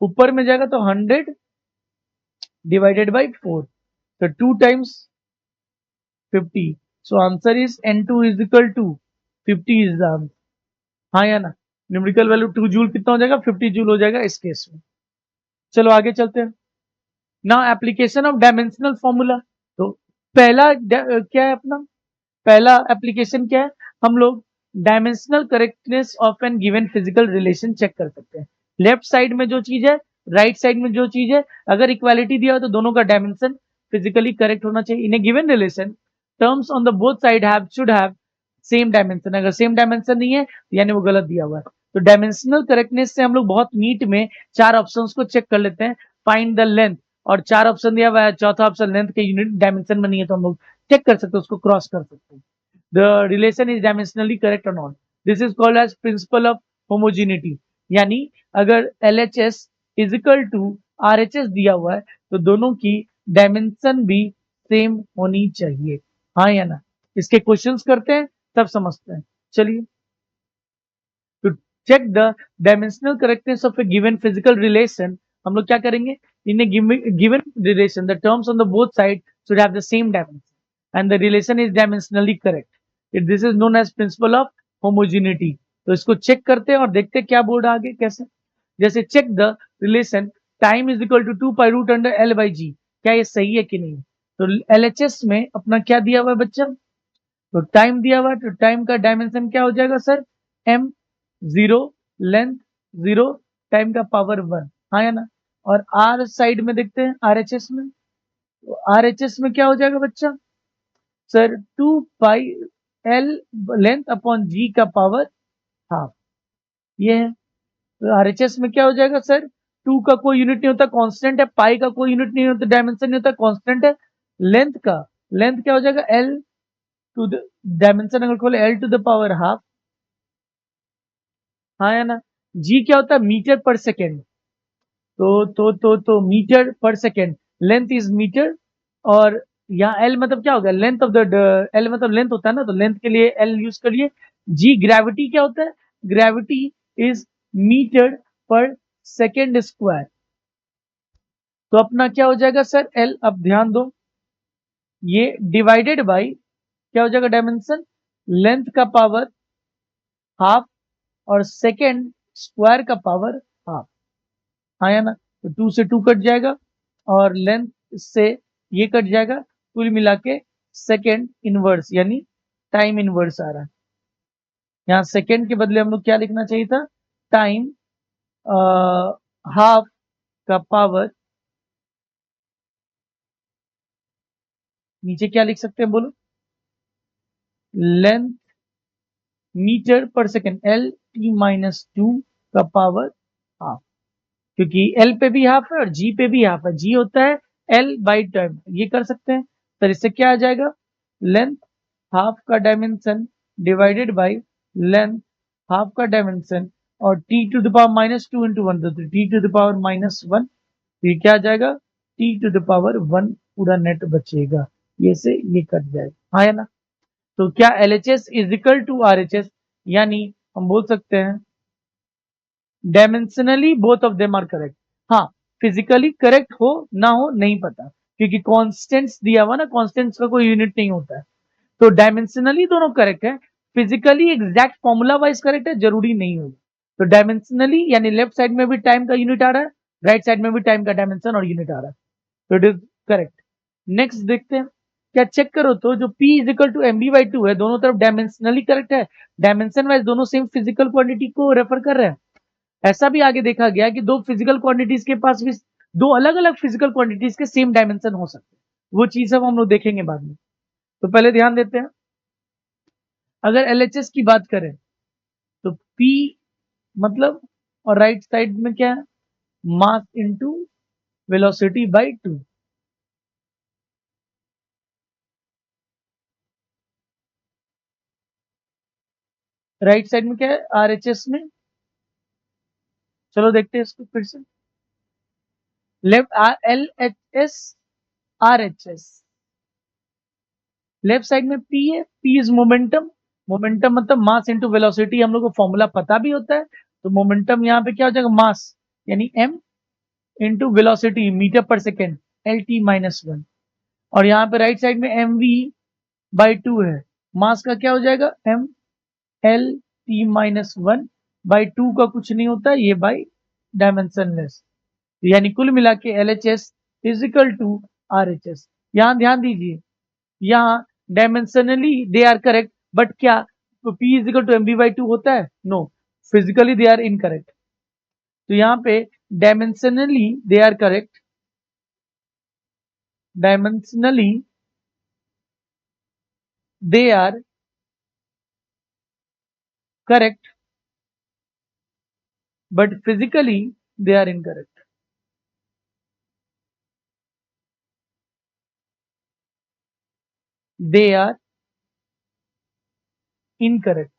ऊपर में जाएगा तो 100 डिवाइडेड बाई 4, तो 2 times 50, so answer is N2 is equal to 50 is the answer. हाँ या ना, न्यूमेरिकल वैल्यू 2 जूल कितना हो जाएगा 50 जूल हो जाएगा इस केस में। चलो आगे चलते हैं। Now application of dimensional formula, तो पहला क्या है अपना, पहला एप्लीकेशन क्या है, हम लोग dimensional correctness of an given physical relation check कर सकते हैं। लेफ्ट साइड में जो चीज है, राइट साइड में जो चीज है, अगर इक्वालिटी दिया हो तो दोनों का डायमेंशन फिजिकली करेक्ट होना चाहिए। In a given relation terms on the both side should have same dimension, अगर सेम डायमेंशन नहीं है यानी वो गलत दिया हुआ है। तो डायमेंशनल करेक्टनेस से हम लोग बहुत नीट में 4 ऑप्शंस को चेक कर लेते हैं। फाइंड द लेंथ, और 4 ऑप्शन दिया हुआ है, चौथा ऑप्शन लेंथ के यूनिट डायमेंशन में नहीं है तो हम लोग चेक कर सकते हैं, उसको क्रॉस कर सकते हैं। The relation is dimensionally correct or not. This is called as principle of homogeneity. यानी अगर LHS is equal to RHS दिया हुआ है तो दोनों की डायमेंशन भी सेम होनी चाहिए, हाँ या ना। इसके क्वेश्चंस करते हैं तब समझते हैं। चलिए, to check the dimensional correctness of a given physical relation, हम लोग क्या करेंगे, in a given relation the terms on the both sides should have the same dimension, and the relation is dimensionally correct. This is known as principle of homogeneity. तो इसको check करते हैं और देखते हैं क्या बोर्ड आगे कैसे. जैसे check the relation time is equal to 2 pi root under L by G. क्या ये सही है कि नहीं? तो एलएचएस में अपना क्या दिया हुआ है बच्चा? तो टाइम दिया हुआ है, तो टाइम का डायमेंशन क्या हो जाएगा सर? एम 0, लेंथ 0, टाइम का पावर 1. हाँ या ना? और आर साइड में देखते हैं आरएचएस में. तो आरएचएस में क्या हो जाएगा बच्चा? Sir 2 pi L length upon G का पावर हाफ. ये है. तो आरएचएस में क्या हो जाएगा सर? 2 का कोई यूनिट नहीं होता, कांस्टेंट है. पाई का कोई यूनिट नहीं होता, डायमेंशन नहीं होता, कांस्टेंट है. लेंथ क्या हो जाएगा? एल टू द डायमेंशन अगर खोले L two the power half. हाँ या ना? जी क्या होता है? Metre per second. तो metre per second. Length is metre. और यहाँ एल मतलब क्या होगा? लेंथ ऑफ द एल मतलब लेंथ होता है ना, तो लेंथ के लिए एल यूज करिए. जी ग्रेविटी क्या होता है? Gravity is metre per second square. तो अपना क्या हो जाएगा सर? एल. अब ध्यान दो, ये डिवाइडेड बाई क्या हो जाएगा? डायमेंशन लेंथ का पावर हाफ और सेकेंड स्क्वायर का पावर हाफ. हाँ या ना? तो 2 से 2 कट जाएगा और लेंथ से ये कट जाएगा. कुल मिला के सेकेंड इनवर्स यानी टाइम इनवर्स आ रहा है. यहाँ सेकेंड के बदले हम लोग क्या लिखना चाहिए था? टाइम हाफ का पावर. नीचे क्या लिख सकते हैं बोलो? Length metre per second L T minus 2 का पावर हाफ. क्योंकि एल पे भी हाफ है और जी पे भी हाफ है. जी होता है एल बाई टाइम. ये कर सकते हैं. तो इससे क्या आ जाएगा? लेंथ हाफ का dimension divided by length half का डायमेंशन और T to the power minus 2 into 1. तो T to the power minus 1. तो ये क्या आ जाएगा? टी टू द पावर 1 पूरा नेट बचेगा. ये से ये कट जाएगा. हाँ या ना? तो क्या LHS is equal to RHS? यानी हम बोल सकते हैं dimensionally both of them are correct. हाँ, फिजिकली करेक्ट हो ना हो नहीं पता, क्योंकि कॉन्स्टेंट्स दिया हुआ ना, कॉन्स्टेंट्स का कोई यूनिट नहीं होता है. तो डायमेंशनली दोनों करेक्ट है. Physically exact formula wise correct है, जरूरी नहीं होगा. तो डायमेंशनली यानी लेफ्ट साइड में भी टाइम का यूनिट आ रहा है, राइट साइड में भी टाइम का डायमेंशन और यूनिट आ रहा है. तो इट इज करेक्ट. नेक्स्ट देखते हैं. क्या चेक करो तो जो P is equal to M B by 2 है, दोनों तरफ डायमेंशनली करेक्ट है. डायमेंशन वाइज दोनों सेम फिजिकल क्वांटिटी को रेफर कर रहे हैं. ऐसा भी आगे देखा गया कि दो फिजिकल क्वांटिटीज के पास भी दो अलग अलग फिजिकल क्वांटिटीज के सेम डायमेंशन हो सकते हैं. वो चीज हम लोग देखेंगे बाद में. तो पहले ध्यान देते हैं. अगर एलएचएस की बात करें तो P मतलब, और राइट साइड में क्या है? Mass into velocity by 2. Right side में क्या है? आरएचएस में. चलो देखते हैं इसको फिर से. Left L H S R H S. Left side में P है. P is momentum. मोमेंटम मतलब मास इनटू वेलोसिटी. हम लोग को फॉर्मूला पता भी होता है. तो मोमेंटम यहाँ पे क्या हो जाएगा? मास यानी m into velocity metre per second L T minus 1. और यहाँ पे राइट साइड में एम वी बाई 2 है. मास का क्या हो जाएगा? m L T minus 1 by 2 का कुछ नहीं होता, ये बाई डायमेंशनलेस. यानी कुल मिला के L H S is equal to R H S. यहाँ ध्यान दीजिए, यहाँ dimensionally they are correct, but क्या P is equal to M B by 2 होता है? No, physically they are incorrect. तो यहाँ पे dimensionally they are correct, dimensionally they are correct, but physically they are incorrect. They are incorrect.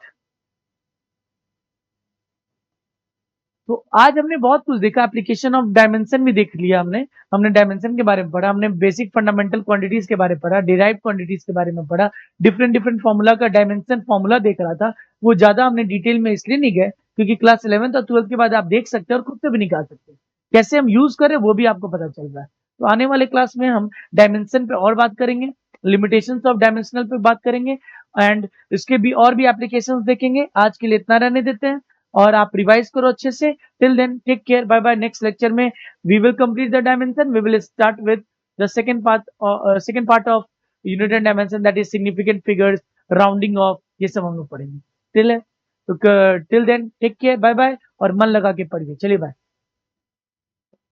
तो आज हमने बहुत कुछ देखा. एप्लीकेशन ऑफ डायमेंशन भी देख लिया हमने. हमने डायमेंशन के बारे में पढ़ा, हमने बेसिक फंडामेंटल क्वांटिटीज के बारे में पढ़ा, डिराइव क्वांटिटीज के बारे में पढ़ा, डिफरेंट डिफरेंट फॉर्मूला का डायमेंशन फॉर्मूला देख रहा था. वो ज्यादा हमने डिटेल में इसलिए नहीं गए क्योंकि क्लास 11th और 12th के बाद आप देख सकते हैं और खुद से भी निकाल सकते हैं. कैसे हम यूज करें वो भी आपको पता चल रहा है. तो आने वाले क्लास में हम डायमेंशन पे और बात करेंगे. लिमिटेशंस ऑफ डायमेंशनल पे बात करेंगे एंड इसके भी और भी एप्लीकेशंस देखेंगे। आज के लिए इतना रहने देते हैं और आप रिवाइज करो अच्छे से। Till then take care, bye bye. Next lecture में we will complete the dimension, we will start with the second part of unit and dimension, that is significant figures, rounding off, ये सब हम लोग पढ़ेंगे। Till then take care, bye bye और मन लगा के पढ़िए। चलिए बाय।